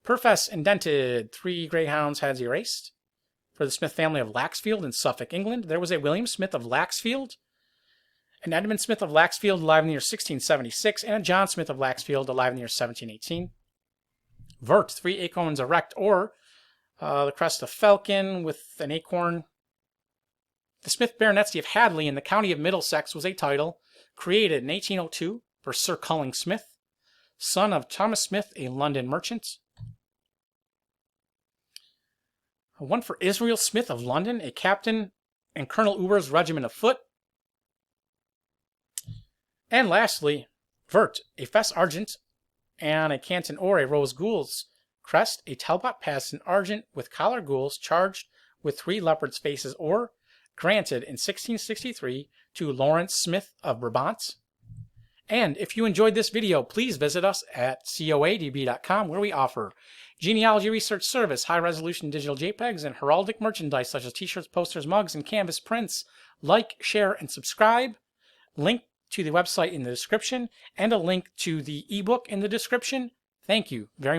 Perfess indented, 3 greyhounds' heads erased. For the Smith family of Laxfield in Suffolk, England, there was a William Smith of Laxfield, an Edmund Smith of Laxfield alive in the year 1676, and a John Smith of Laxfield alive in the year 1718. Vert, 3 acorns erect, or the crest of falcon with an acorn. The Smith baronetcy of Hadley in the county of Middlesex was a title created in 1802 for Sir Culling Smith, son of Thomas Smith, a London merchant. One for Israel Smith of London, a captain in Colonel Uber's regiment of foot. And lastly, Vert, a fess argent, and a canton or a rose gules. Crest, a Talbot pass in argent with collar gules charged with 3 leopard's faces, or granted in 1663 to Lawrence Smith of Brabant. And if you enjoyed this video, please visit us at coadb.com, where we offer genealogy research service, high-resolution digital JPEGs, and heraldic merchandise such as t-shirts, posters, mugs, and canvas prints. Like, share, and subscribe. Link to the website in the description, and a link to the ebook in the description. Thank you very much.